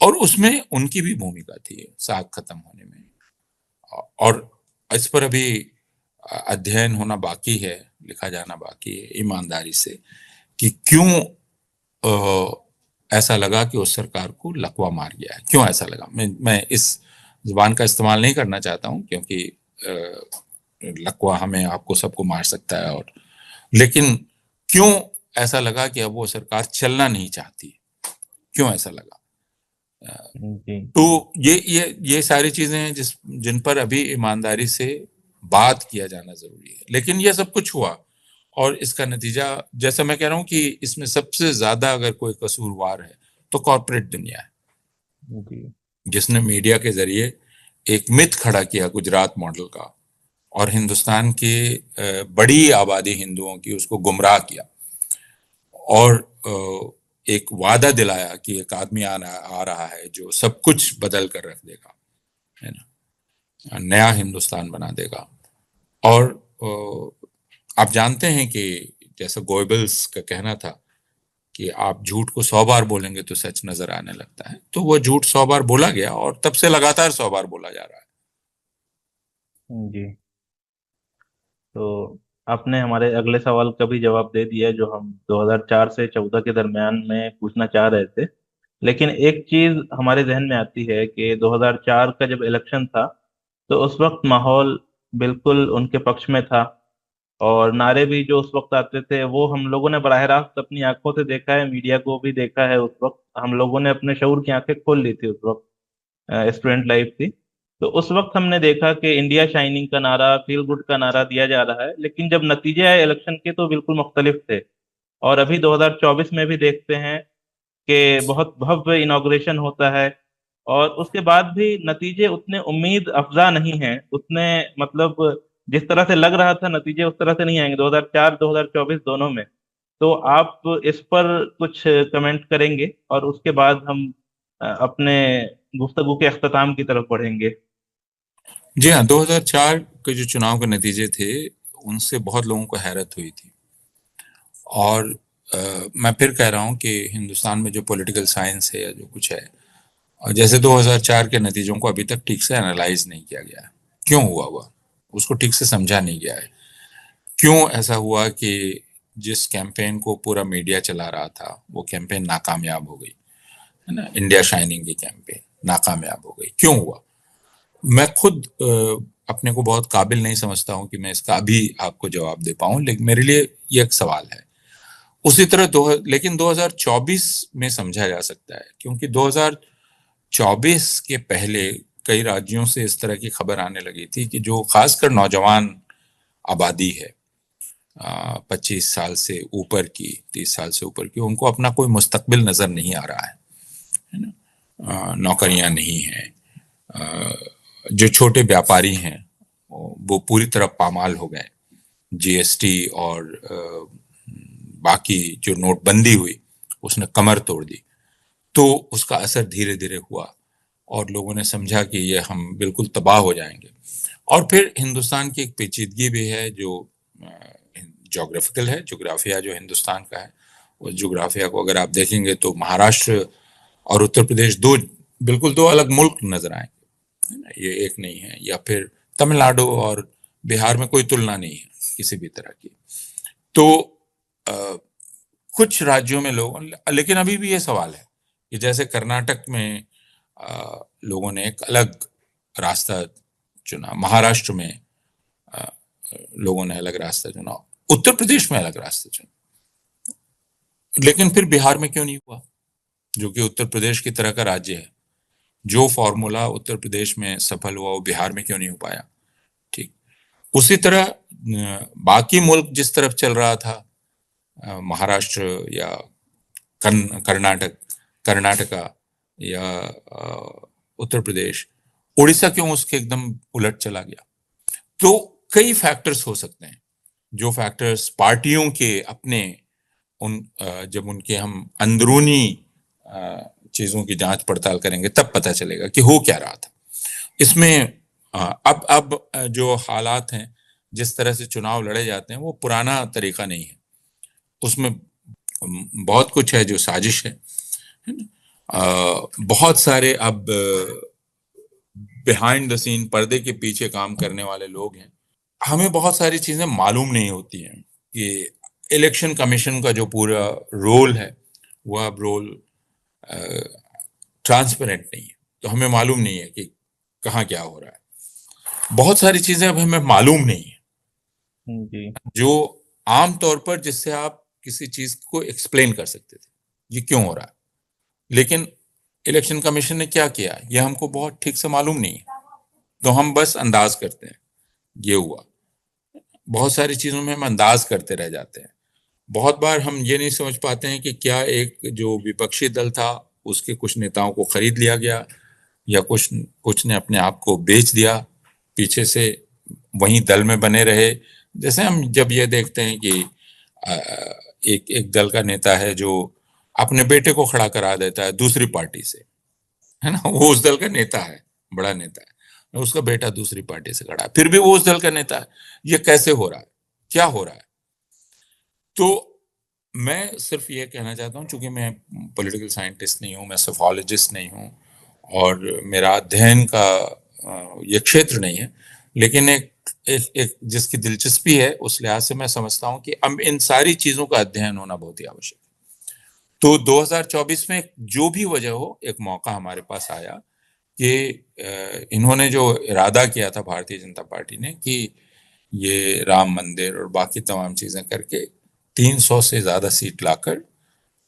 और उसमें उनकी भी भूमिका थी साख खत्म होने में। और इस पर अभी अध्ययन होना बाकी है, लिखा जाना बाकी है ईमानदारी से, कि क्यों ऐसा लगा कि उस सरकार को लकवा मार गया है, क्यों ऐसा लगा। मैं इस जुबान का इस्तेमाल नहीं करना चाहता हूं, क्योंकि लकवा हमें आपको सबको मार सकता है, और लेकिन क्यों ऐसा लगा कि अब वो सरकार चलना नहीं चाहती, क्यों ऐसा लगा। जी तो ये सारी चीजें हैं जिन पर अभी ईमानदारी से बात किया जाना जरूरी है। लेकिन ये सब कुछ हुआ, और इसका नतीजा, जैसा मैं कह रहा हूं कि इसमें सबसे ज्यादा अगर कोई कसूरवार है तो कॉरपोरेट दुनिया है, जी जिसने मीडिया के जरिए एक मिथ खड़ा किया गुजरात मॉडल का, और हिंदुस्तान के बड़ी आबादी हिंदुओं की उसको गुमराह किया, और एक वादा दिलाया कि एक आदमी आ रहा है जो सब कुछ बदल कर रख देगा, है ना, नया हिंदुस्तान बना देगा। और आप जानते हैं कि जैसा गोएबल्स का कहना था कि आप झूठ को 100 बार बोलेंगे तो सच नजर आने लगता है, तो वो झूठ 100 बार बोला गया, और तब से लगातार 100 बार बोला जा रहा है। जी। तो आपने हमारे अगले सवाल का भी जवाब दे दिया, जो हम 2004 से 14 के दरमियान में पूछना चाह रहे थे। लेकिन एक चीज हमारे जहन में आती है कि 2004 का जब इलेक्शन था, तो उस वक्त माहौल बिल्कुल उनके पक्ष में था, और नारे भी जो उस वक्त आते थे वो हम लोगों ने बराह रास्त अपनी आंखों से देखा है, मीडिया को भी देखा है। उस वक्त हम लोगों ने अपने शऊर की आंखें खोल ली थी, उस वक्त स्टूडेंट लाइफ थी। तो उस वक्त हमने देखा कि इंडिया शाइनिंग का नारा, फील गुड का नारा दिया जा रहा है, लेकिन जब नतीजे आए इलेक्शन के तो बिल्कुल मुख्तलिफ थे। और अभी 2024 में भी देखते हैं कि बहुत भव्य इनॉग्रेशन होता है, और उसके बाद भी नतीजे उतने उम्मीद अफजा नहीं हैं, उतने मतलब जिस तरह से लग रहा था नतीजे उस तरह से नहीं आएंगे 2004 2024 दोनों में। तो आप इस पर कुछ कमेंट करेंगे, और उसके बाद हम अपने गुफ्तगू के अख्ताम की तरफ बढ़ेंगे। जी हाँ, 2004 के जो चुनाव के नतीजे थे, उनसे बहुत लोगों को हैरत हुई थी। और मैं फिर कह रहा हूँ कि हिंदुस्तान में जो पॉलिटिकल साइंस है या जो कुछ है, और जैसे 2004 के नतीजों को अभी तक ठीक से एनालाइज नहीं किया गया है, क्यों हुआ उसको ठीक से समझा नहीं गया है। क्यों ऐसा हुआ कि जिस कैंपेन को पूरा मीडिया चला रहा था वो कैंपेन नाकामयाब हो गई, है ना, इंडिया शाइनिंग की कैंपेन नाकामयाब हो गई, क्यों हुआ। मैं खुद अपने को बहुत काबिल नहीं समझता हूं कि मैं इसका अभी आपको जवाब दे पाऊं, लेकिन मेरे लिए ये एक सवाल है। उसी तरह लेकिन 2024 में समझा जा सकता है, क्योंकि 2024 के पहले कई राज्यों से इस तरह की खबर आने लगी थी कि जो खासकर नौजवान आबादी है, 25 साल से ऊपर की, 30 साल से ऊपर की, उनको अपना कोई मुस्तकबिल नजर नहीं आ रहा है ना, नौकरियां नहीं है, जो छोटे व्यापारी हैं वो पूरी तरह पामाल हो गए। जीएसटी और बाकी जो नोटबंदी हुई उसने कमर तोड़ दी। तो उसका असर धीरे धीरे हुआ और लोगों ने समझा कि ये हम बिल्कुल तबाह हो जाएंगे। और फिर हिंदुस्तान की एक पेचीदगी भी है जो जोग्राफिकल है, जोग्राफिया जो हिंदुस्तान का है, उस जोग्राफिया को अगर आप देखेंगे तो महाराष्ट्र और उत्तर प्रदेश बिल्कुल दो अलग मुल्क नजर आएंगे, है ना, ये एक नहीं है। या फिर तमिलनाडु और बिहार में कोई तुलना नहीं है किसी भी तरह की। तो कुछ राज्यों में लेकिन अभी भी ये सवाल है कि जैसे कर्नाटक में लोगों ने एक अलग रास्ता चुना, महाराष्ट्र में लोगों ने अलग रास्ता चुना, उत्तर प्रदेश में अलग रास्ता चुना, लेकिन फिर बिहार में क्यों नहीं हुआ, जो कि उत्तर प्रदेश की तरह का राज्य है। जो फॉर्मूला उत्तर प्रदेश में सफल हुआ वो बिहार में क्यों नहीं हो पाया? ठीक उसी तरह बाकी मुल्क जिस तरफ चल रहा था, महाराष्ट्र या कर्नाटका या उत्तर प्रदेश, उड़ीसा क्यों उसके एकदम उलट चला गया? तो कई फैक्टर्स हो सकते हैं, जो फैक्टर्स पार्टियों के अपने जब उनके हम अंदरूनी चीजों की जांच पड़ताल करेंगे तब पता चलेगा कि हो क्या रहा था इसमें। अब जो हालात हैं, जिस तरह से चुनाव लड़े जाते हैं, वो पुराना तरीका नहीं है। उसमें बहुत कुछ है जो साजिश है ना। बहुत सारे अब बिहाइंड द सीन, पर्दे के पीछे काम करने वाले लोग हैं। हमें बहुत सारी चीजें मालूम नहीं होती हैं कि इलेक्शन कमीशन का जो पूरा रोल है वह अब रोल ट्रांसपेरेंट नहीं है, तो हमें मालूम नहीं है कि कहाँ क्या हो रहा है। बहुत सारी चीजें अब हमें मालूम नहीं है जी। जो आम तौर पर जिससे आप किसी चीज को एक्सप्लेन कर सकते थे ये क्यों हो रहा है, लेकिन इलेक्शन कमीशन ने क्या किया ये हमको बहुत ठीक से मालूम नहीं है, तो हम बस अंदाज करते हैं ये हुआ। बहुत सारी चीजों में हम अंदाज करते रह जाते हैं। बहुत बार हम ये नहीं समझ पाते हैं कि क्या एक जो विपक्षी दल था उसके कुछ नेताओं को खरीद लिया गया या कुछ कुछ ने अपने आप को बेच दिया, पीछे से वहीं दल में बने रहे। जैसे हम जब ये देखते हैं कि एक एक दल का नेता है जो अपने बेटे को खड़ा करा देता है दूसरी पार्टी से, है ना, वो उस दल का नेता है, बड़ा नेता है, उसका बेटा दूसरी पार्टी से खड़ा है, फिर भी वो उस दल का नेता है। ये कैसे हो रहा है, क्या हो रहा है? तो मैं सिर्फ ये कहना चाहता हूँ, चूंकि मैं पॉलिटिकल साइंटिस्ट नहीं हूँ, मैं सोफोलॉजिस्ट नहीं हूँ और मेरा अध्ययन का ये क्षेत्र नहीं है, लेकिन एक जिसकी दिलचस्पी है उस लिहाज से मैं समझता हूँ कि अब इन सारी चीजों का अध्ययन होना बहुत ही आवश्यक है। तो 2024 में जो भी वजह हो, एक मौका हमारे पास आया कि इन्होंने जो इरादा किया था भारतीय जनता पार्टी ने कि ये राम मंदिर और बाकी तमाम चीजें करके 300 से ज्यादा सीट लाकर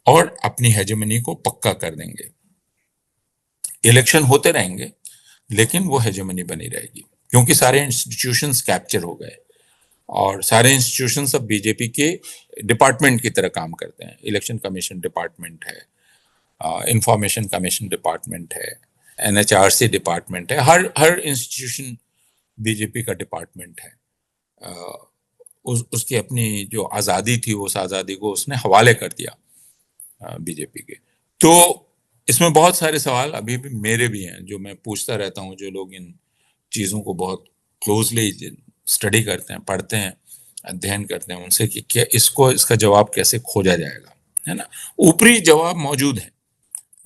और अपनी हेजेमनी को पक्का कर देंगे। इलेक्शन होते रहेंगे लेकिन वो हेजेमनी बनी रहेगी, क्योंकि सारे इंस्टीट्यूशंस कैप्चर हो गए और सारे इंस्टीट्यूशंस अब बीजेपी के डिपार्टमेंट की तरह काम करते हैं। इलेक्शन कमीशन डिपार्टमेंट है, इंफॉर्मेशन कमीशन डिपार्टमेंट है, एनएचआरसी डिपार्टमेंट है, हर हर इंस्टीट्यूशन बीजेपी का डिपार्टमेंट है। उसकी अपनी जो आज़ादी थी उस आज़ादी को उसने हवाले कर दिया बीजेपी के। तो इसमें बहुत सारे सवाल अभी भी मेरे भी हैं जो मैं पूछता रहता हूँ, जो लोग इन चीज़ों को बहुत क्लोजली स्टडी करते हैं, पढ़ते हैं, अध्ययन करते हैं, उनसे कि क्या इसका जवाब कैसे खोजा जाएगा, है ना। ऊपरी जवाब मौजूद है,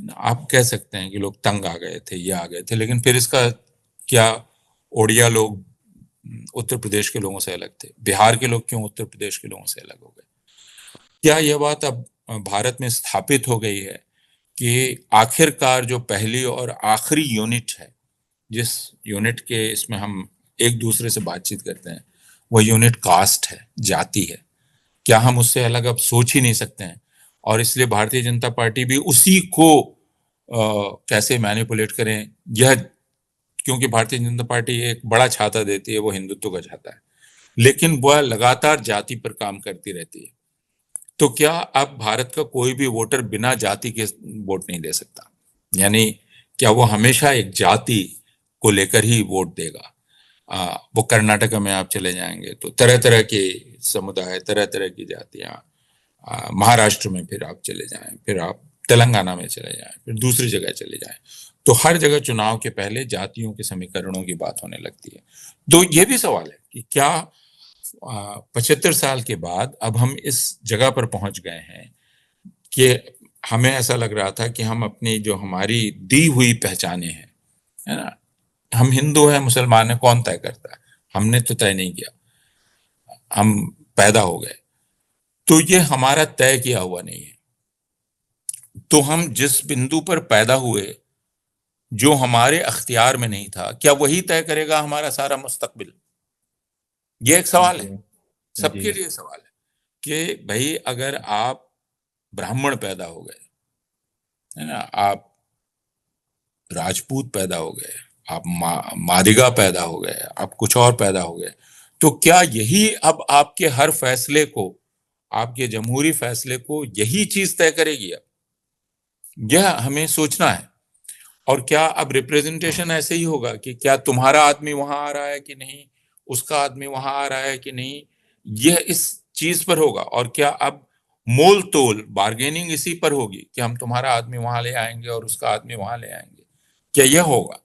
आप कह सकते हैं कि लोग तंग आ गए थे, ये आ गए थे, लेकिन फिर इसका क्या, ओडिया लोग उत्तर प्रदेश के लोगों से अलग थे, बिहार के लोग क्यों उत्तर प्रदेश के लोगों से अलग हो गए? क्या यह बात अब भारत में स्थापित हो गई है कि आखिरकार जो पहली और आखिरी यूनिट है, जिस यूनिट के इसमें हम एक दूसरे से बातचीत करते हैं, वह यूनिट कास्ट है, जाति है? क्या हम उससे अलग अब सोच ही नहीं सकते हैं? और इसलिए भारतीय जनता पार्टी भी उसी को कैसे मैनिपुलेट करें, यह, क्योंकि भारतीय जनता पार्टी एक बड़ा छाता देती है, वो हिंदुत्व का छाता है, लेकिन वह लगातार जाति पर काम करती रहती है। तो क्या अब भारत का कोई भी वोटर बिना जाति के वोट नहीं दे सकता? यानी क्या वो हमेशा एक जाति को लेकर ही वोट देगा? वो कर्नाटक में आप चले जाएंगे तो तरह तरह के समुदाय, तरह तरह की जातियां, महाराष्ट्र में फिर आप चले जाएं, फिर आप तेलंगाना में चले जाएं, फिर दूसरी जगह चले जाएं, तो हर जगह चुनाव के पहले जातियों के समीकरणों की बात होने लगती है। तो ये भी सवाल है कि क्या 75 साल के बाद अब हम इस जगह पर पहुंच गए हैं कि हमें ऐसा लग रहा था कि हम अपनी जो हमारी दी हुई पहचाने हैं, है ना, हम हिंदू हैं मुसलमान हैं कौन तय करता है, हमने तो तय नहीं किया, हम पैदा हो गए, तो ये हमारा तय किया हुआ नहीं है। तो हम जिस बिंदु पर पैदा हुए जो हमारे अख्तियार में नहीं था, क्या वही तय करेगा हमारा सारा मुस्तकबिल? ये एक सवाल है, जी जी सबके लिए सवाल है कि भाई अगर आप ब्राह्मण पैदा हो गए, है ना, आप राजपूत पैदा हो गए, आप मादिगा पैदा हो गए, आप कुछ और पैदा हो गए, तो क्या यही अब आपके हर फैसले को, आपके जमहूरी फैसले को यही चीज तय करेगी? अब यह हमें सोचना है। और क्या अब रिप्रेजेंटेशन ऐसे ही होगा कि क्या तुम्हारा आदमी वहां आ रहा है कि नहीं, उसका आदमी वहां आ रहा है कि नहीं, यह इस चीज पर होगा? और क्या अब मोल तोल बार्गेनिंग इसी पर होगी कि हम तुम्हारा आदमी वहां ले आएंगे और उसका आदमी वहां ले आएंगे? क्या यह होगा?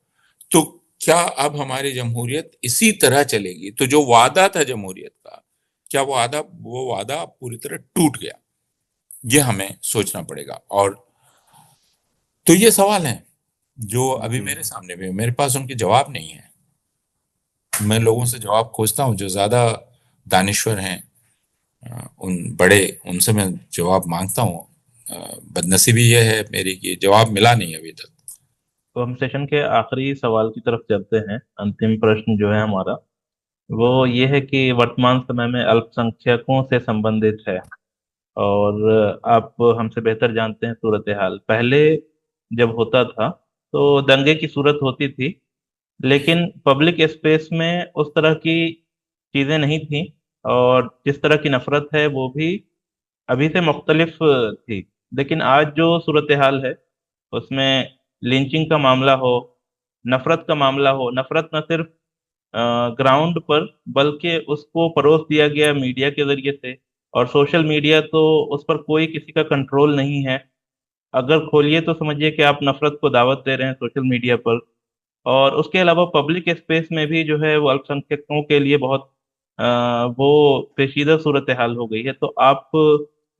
तो क्या अब हमारी जमहूरियत इसी तरह चलेगी? तो जो वादा था जमहूरियत का, क्या वो वादा पूरी तरह टूट गया? यह हमें सोचना पड़ेगा। और तो ये सवाल हैं जो अभी जी। मेरे सामने भी, मेरे पास उनके जवाब नहीं है। मैं लोगों से जवाब खोजता हूँ जो ज्यादा दानिश्वर हैं, उन बड़े, उनसे मैं जवाब मांगता हूँ। बदनसीबी ये है मेरी कि जवाब मिला नहीं अभी तक। तो हम सेशन के आखिरी सवाल की तरफ चलते हैं। अंतिम प्रश्न जो है हमारा, वो ये है कि वर्तमान समय में अल्पसंख्यकों से संबंधित है। और आप हमसे बेहतर जानते हैं सूरत हाल। पहले जब होता था तो दंगे की सूरत होती थी, लेकिन पब्लिक स्पेस में उस तरह की चीजें नहीं थी, और जिस तरह की नफरत है वो भी अभी से मुख्तलिफ थी। लेकिन आज जो सूरत हाल है उसमें लिंचिंग का मामला हो, नफरत का मामला हो, नफरत न सिर्फ ग्राउंड पर बल्कि उसको परोस दिया गया मीडिया के जरिए से। और सोशल मीडिया तो उस पर कोई किसी का कंट्रोल नहीं है। अगर खोलिए तो समझिए कि आप नफरत को दावत दे रहे हैं सोशल मीडिया पर। और उसके अलावा पब्लिक स्पेस में भी जो है वो अल्पसंख्यकों के लिए बहुत वो पेचीदा सूरत हाल हो गई है। तो आप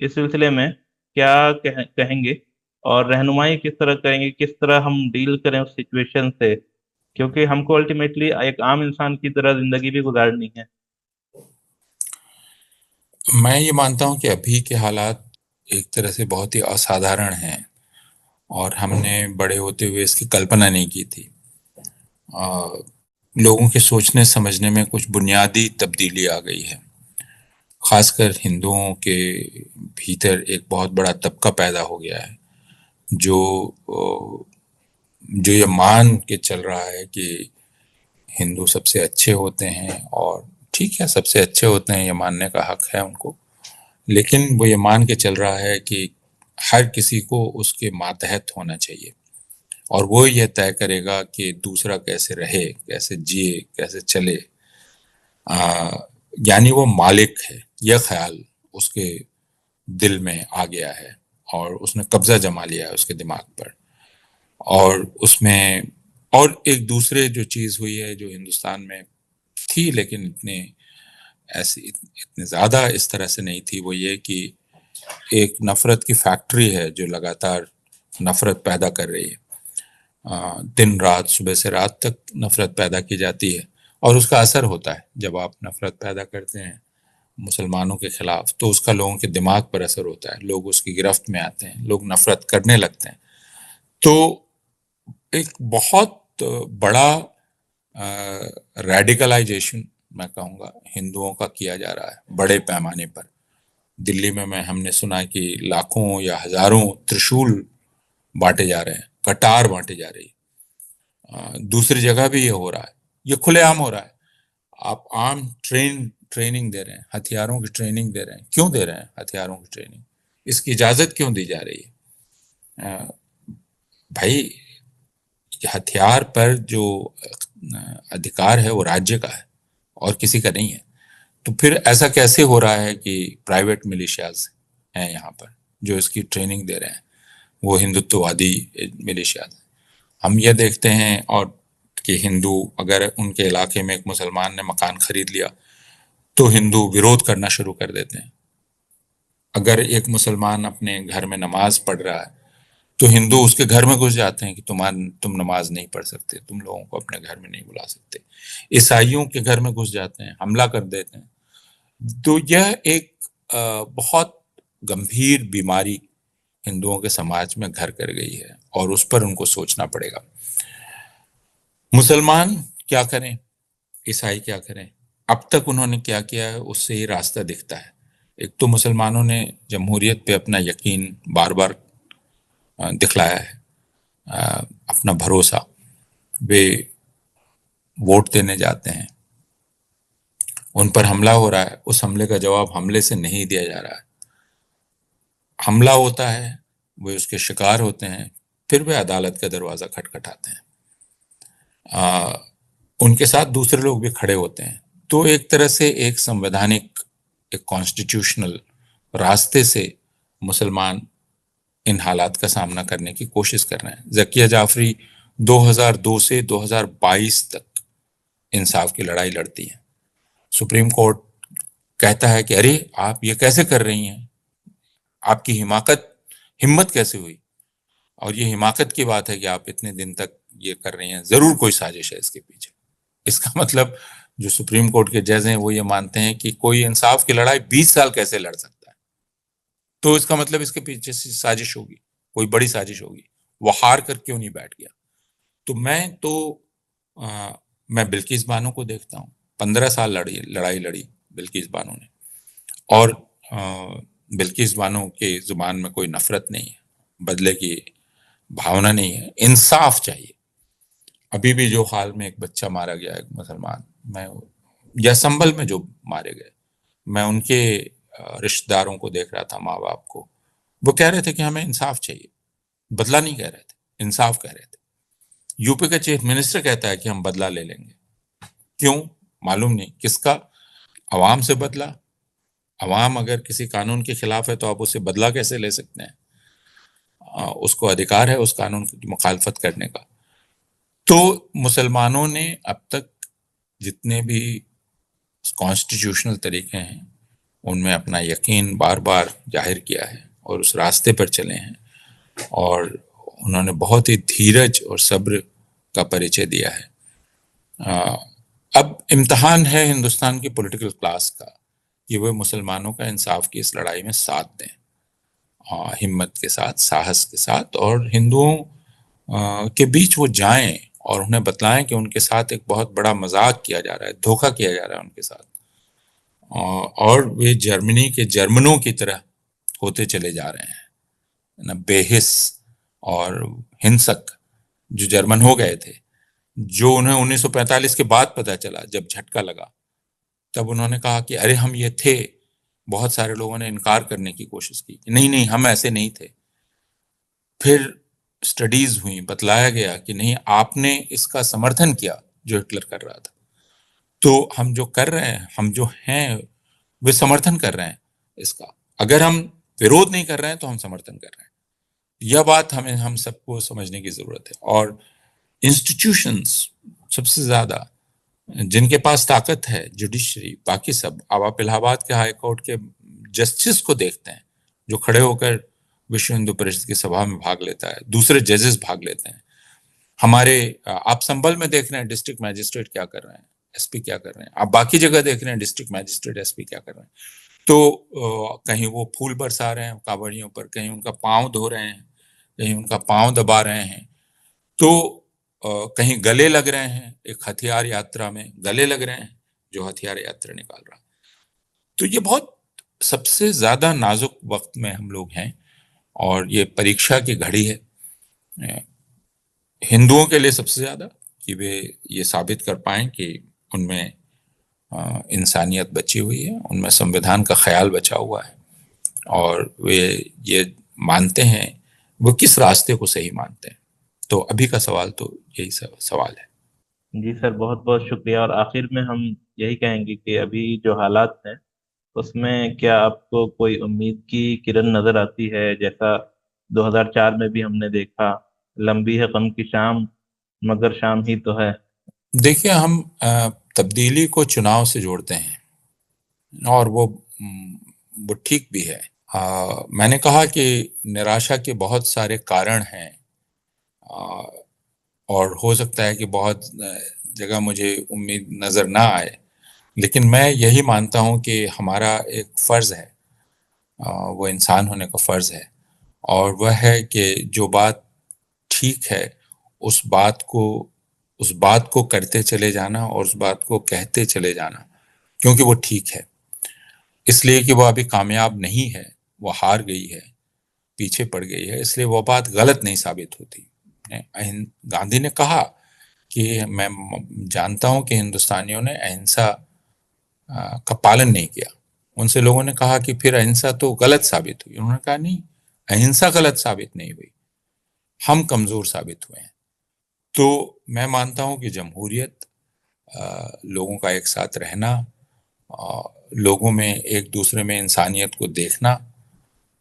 इस सिलसिले में क्या कहेंगे, और रहनुमाई किस तरह करेंगे, किस तरह हम डील करें उस सिचुएशन से, क्योंकि हमको अल्टीमेटली एक आम इंसान की तरह जिंदगी भी गुजारनी है। मैं ये मानता हूँ कि अभी के हालात एक तरह से बहुत ही असाधारण हैं और हमने बड़े होते हुए इसकी कल्पना नहीं की थी। लोगों के सोचने समझने में कुछ बुनियादी तब्दीली आ गई है। खासकर हिंदुओं के भीतर एक बहुत बड़ा तबका पैदा हो गया है जो जो ये मान के चल रहा है कि हिंदू सबसे अच्छे होते हैं। और ठीक है, सबसे अच्छे होते हैं, ये मानने का हक है उनको, लेकिन वो ये मान के चल रहा है कि हर किसी को उसके मातहत होना चाहिए और वो यह तय करेगा कि दूसरा कैसे रहे, कैसे जिए, कैसे चले। आ, यानी वो मालिक है, यह ख्याल उसके दिल में आ गया है और उसने कब्जा जमा लिया है उसके दिमाग पर। और उसमें और एक दूसरे जो चीज हुई है जो हिंदुस्तान में थी लेकिन इतने ज्यादा इस तरह से नहीं थी, वो ये कि एक नफरत की फैक्ट्री है जो लगातार नफरत पैदा कर रही है। दिन रात, सुबह से रात तक नफरत पैदा की जाती है और उसका असर होता है। जब आप नफरत पैदा करते हैं मुसलमानों के खिलाफ तो उसका लोगों के दिमाग पर असर होता है, लोग उसकी गिरफ्त में आते हैं, लोग नफरत करने लगते हैं। तो एक बहुत बड़ा रेडिकलाइजेशन मैं कहूँगा हिंदुओं का किया जा रहा है बड़े पैमाने पर। दिल्ली में हमने सुना कि लाखों या हजारों त्रिशूल बांटे जा रहे हैं, कटार बांटे जा रही है। दूसरी जगह भी ये हो रहा है, ये खुलेआम हो रहा है। आप आम ट्रेनिंग दे रहे हैं, हथियारों की ट्रेनिंग दे रहे हैं। क्यों दे रहे हैं हथियारों की ट्रेनिंग? इसकी इजाजत क्यों दी जा रही है? भाई, हथियार पर जो अधिकार है वो राज्य का है और किसी का नहीं है। तो फिर ऐसा कैसे हो रहा है कि प्राइवेट मिलिशियाज हैं यहाँ पर जो इसकी ट्रेनिंग दे रहे हैं? वो हिंदुत्ववादी मिलिशिया थे। हम ये देखते हैं और कि हिंदू, अगर उनके इलाके में एक मुसलमान ने मकान खरीद लिया तो हिंदू विरोध करना शुरू कर देते हैं। अगर एक मुसलमान अपने घर में नमाज पढ़ रहा है तो हिंदू उसके घर में घुस जाते हैं कि तुम नमाज नहीं पढ़ सकते, तुम लोगों को अपने घर में नहीं बुला सकते। ईसाइयों के घर में घुस जाते हैं, हमला कर देते हैं। तो यह एक बहुत गंभीर बीमारी हिंदुओं के समाज में घर कर गई है और उस पर उनको सोचना पड़ेगा। मुसलमान क्या करें, ईसाई क्या करें? अब तक उन्होंने क्या किया है उससे ही रास्ता दिखता है। एक तो मुसलमानों ने जमहूरियत पे अपना यकीन बार बार दिखलाया है, अपना भरोसा। वे वोट देने जाते हैं, उन पर हमला हो रहा है, उस हमले का जवाब हमले से नहीं दिया जा रहा है। हमला होता है, वे उसके शिकार होते हैं, फिर वे अदालत का दरवाजा खटखटाते हैं। उनके साथ दूसरे लोग भी खड़े होते हैं। तो एक तरह से एक संवैधानिक, एक कॉन्स्टिट्यूशनल रास्ते से मुसलमान इन हालात का सामना करने की कोशिश कर रहे हैं। ज़किया जाफरी 2002 से 2022 तक इंसाफ की लड़ाई लड़ती हैं। सुप्रीम कोर्ट कहता है कि अरे आप ये कैसे कर रही हैं, आपकी हिम्मत कैसे हुई? और ये हिमाकत की बात है कि आप इतने दिन तक ये कर रही हैं, जरूर कोई साजिश है इसके पीछे। इसका मतलब जो सुप्रीम कोर्ट के जज हैं वो ये मानते हैं कि कोई इंसाफ की लड़ाई 20 साल कैसे लड़ सकता है, तो इसका मतलब इसके पीछे से साजिश होगी, कोई बड़ी साजिश होगी। वो हार कर क्यों नहीं बैठ गया? तो मैं बिल्किस बानो को देखता हूँ। 15 साल लड़ाई लड़ी बिल्किस बानो ने, और बिल्किस बानो के जुबान में कोई नफरत नहीं है, बदले की भावना नहीं है, इंसाफ चाहिए। अभी भी जो हाल में एक बच्चा मारा गया, एक मुसलमान, मैं या संभल में जो मारे गए, मैं उनके रिश्तेदारों को देख रहा था, माँ बाप को। वो कह रहे थे कि हमें इंसाफ चाहिए, बदला नहीं कह रहे थे, इंसाफ कह रहे थे। यूपी का चीफ मिनिस्टर कहता है कि हम बदला ले लेंगे। क्यों? मालूम नहीं किसका। अवाम से बदला? अवाम अगर किसी कानून के खिलाफ है तो आप उससे बदला कैसे ले सकते हैं? उसको अधिकार है उस कानून की मुखालफत करने का। तो मुसलमानों ने अब तक जितने भी कॉन्स्टिट्यूशनल तरीके हैं उनमें अपना यकीन बार बार जाहिर किया है और उस रास्ते पर चले हैं, और उन्होंने बहुत ही धीरज और सब्र का परिचय दिया है। अब इम्तहान है हिंदुस्तान की पॉलिटिकल क्लास का कि वह मुसलमानों का इंसाफ की इस लड़ाई में साथ दें, हिम्मत के साथ, साहस के साथ, और हिंदुओं के बीच वो जाएं और उन्हें बतलाएं कि उनके साथ एक बहुत बड़ा मजाक किया जा रहा है, धोखा किया जा रहा है उनके साथ, और वे जर्मनी के जर्मनों की तरह होते चले जा रहे हैं ना, बेहिस और हिंसक जो जर्मन हो गए थे, जो उन्हें 1945 के बाद पता चला, जब झटका लगा, तब उन्होंने कहा कि अरे हम ये थे। बहुत सारे लोगों ने इनकार करने की कोशिश की, नहीं नहीं हम ऐसे नहीं थे। फिर स्टडीज हुई, बतलाया गया कि नहीं, आपने इसका समर्थन किया जो हिटलर कर रहा था। तो हम जो कर रहे हैं, हम जो हैं, वे समर्थन कर रहे हैं इसका। अगर हम विरोध नहीं कर रहे हैं तो हम समर्थन कर रहे हैं। यह बात हम सबको समझने की जरूरत है। और इंस्टीट्यूशंस सबसे ज्यादा जिनके पास ताकत है, जुडिशरी, बाकी सब। अब आप इलाहाबाद के हाई कोर्ट के जस्टिस को देखते हैं जो खड़े होकर विश्व हिंदू परिषद की सभा में भाग लेता है, दूसरे जजेस भाग लेते हैं। हमारे आप संभल में देख रहे हैं डिस्ट्रिक्ट मैजिस्ट्रेट क्या कर रहे हैं, एसपी क्या कर रहे हैं। आप बाकी जगह देख रहे हैं डिस्ट्रिक्ट मैजिस्ट्रेट, एसपी क्या कर रहे हैं। तो कहीं वो फूल बरसा रहे हैं कांवड़ियों पर, कहीं उनका पांव धो रहे हैं, कहीं उनका पांव दबा रहे हैं, तो कहीं गले लग रहे हैं, एक हथियार यात्रा में गले लग रहे हैं जो हथियार यात्रा निकाल रहा है। तो ये बहुत सबसे ज्यादा नाजुक वक्त में हम लोग हैं, और ये परीक्षा की घड़ी है हिंदुओं के लिए सबसे ज्यादा, कि वे ये साबित कर पाएं कि उनमें इंसानियत बची हुई है, उनमें संविधान का ख्याल बचा हुआ है, और वे ये मानते हैं, वो किस रास्ते को सही मानते हैं। तो अभी का सवाल तो यही सवाल है। जी सर, बहुत बहुत शुक्रिया। और आखिर में हम यही कहेंगे कि अभी जो हालात हैं उसमें क्या आपको कोई उम्मीद की किरण नजर आती है? जैसा 2004 में भी हमने देखा, लंबी है गम की शाम मगर शाम ही तो है। देखिए, हम तब्दीली को चुनाव से जोड़ते हैं, और वो ठीक भी है। मैंने कहा कि निराशा के बहुत सारे कारण हैं, आ, और हो सकता है कि बहुत जगह मुझे उम्मीद नजर ना आए, लेकिन मैं यही मानता हूं कि हमारा एक फर्ज है, वो इंसान होने का फर्ज है, और वह है कि जो बात ठीक है उस बात को उस बात को करते चले जाना, और उस बात को कहते चले जाना, क्योंकि वो ठीक है। इसलिए कि वो अभी कामयाब नहीं है, वो हार गई है, पीछे पड़ गई है, इसलिए वो बात गलत नहीं साबित होती। गांधी ने कहा कि मैं जानता हूं कि हिंदुस्तानियों ने अहिंसा का पालन नहीं किया। उनसे लोगों ने कहा कि फिर अहिंसा तो गलत साबित हुई। उन्होंने कहा नहीं, अहिंसा गलत साबित नहीं हुई, हम कमजोर साबित हुए हैं। तो मैं मानता हूं कि जमहूरियत, लोगों का एक साथ रहना, लोगों में एक दूसरे में इंसानियत को देखना,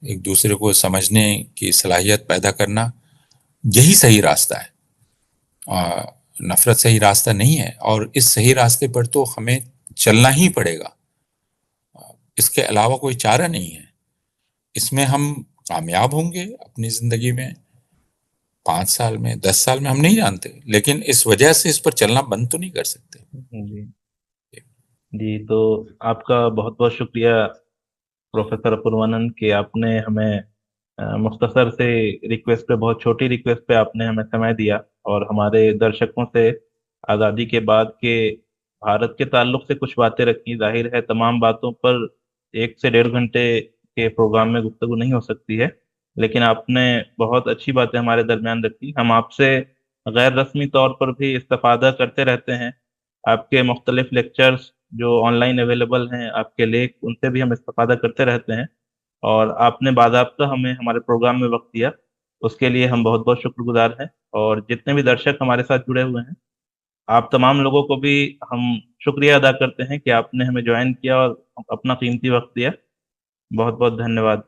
एक दूसरे को समझने की सलाहियत पैदा करना, यही सही रास्ता है। नफरत सही रास्ता नहीं है, और इस सही रास्ते पर तो हमें चलना ही पड़ेगा। इसके अलावा कोई चारा नहीं है। इसमें हम कामयाब होंगे अपनी जिंदगी में 5 साल में, 10 साल में, हम नहीं जानते, लेकिन इस वजह से इस पर चलना बंद तो नहीं कर सकते। जी जी, तो आपका बहुत बहुत शुक्रिया प्रोफेसर अपूर्वानंद कि आपने हमें मुख्तसर से रिक्वेस्ट पे, बहुत छोटी रिक्वेस्ट पे आपने हमें समय दिया और हमारे दर्शकों से आज़ादी के बाद के भारत के ताल्लुक से कुछ बातें रखी। जाहिर है तमाम बातों पर 1 से 1.5 घंटे के प्रोग्राम में गुफ्तगू नहीं हो सकती है, लेकिन आपने बहुत अच्छी बातें हमारे दरमियान रखी। हम आपसे गैर रस्मी तौर पर भी इस्तेफादा करते रहते हैं। आपके मुख्तलिफ लेक्चर्स जो ऑनलाइन अवेलेबल हैं, आपके लेख, उनसे भी हम इस्तेफादा करते रहते हैं, और आपने बाज़ाब्ता हमें हमारे प्रोग्राम में वक्त दिया, उसके लिए हम बहुत बहुत शुक्रगुजार हैं। और जितने भी दर्शक हमारे साथ जुड़े हुए हैं, आप तमाम लोगों को भी हम शुक्रिया अदा करते हैं कि आपने हमें ज्वाइन किया और अपना कीमती वक्त दिया। बहुत बहुत धन्यवाद।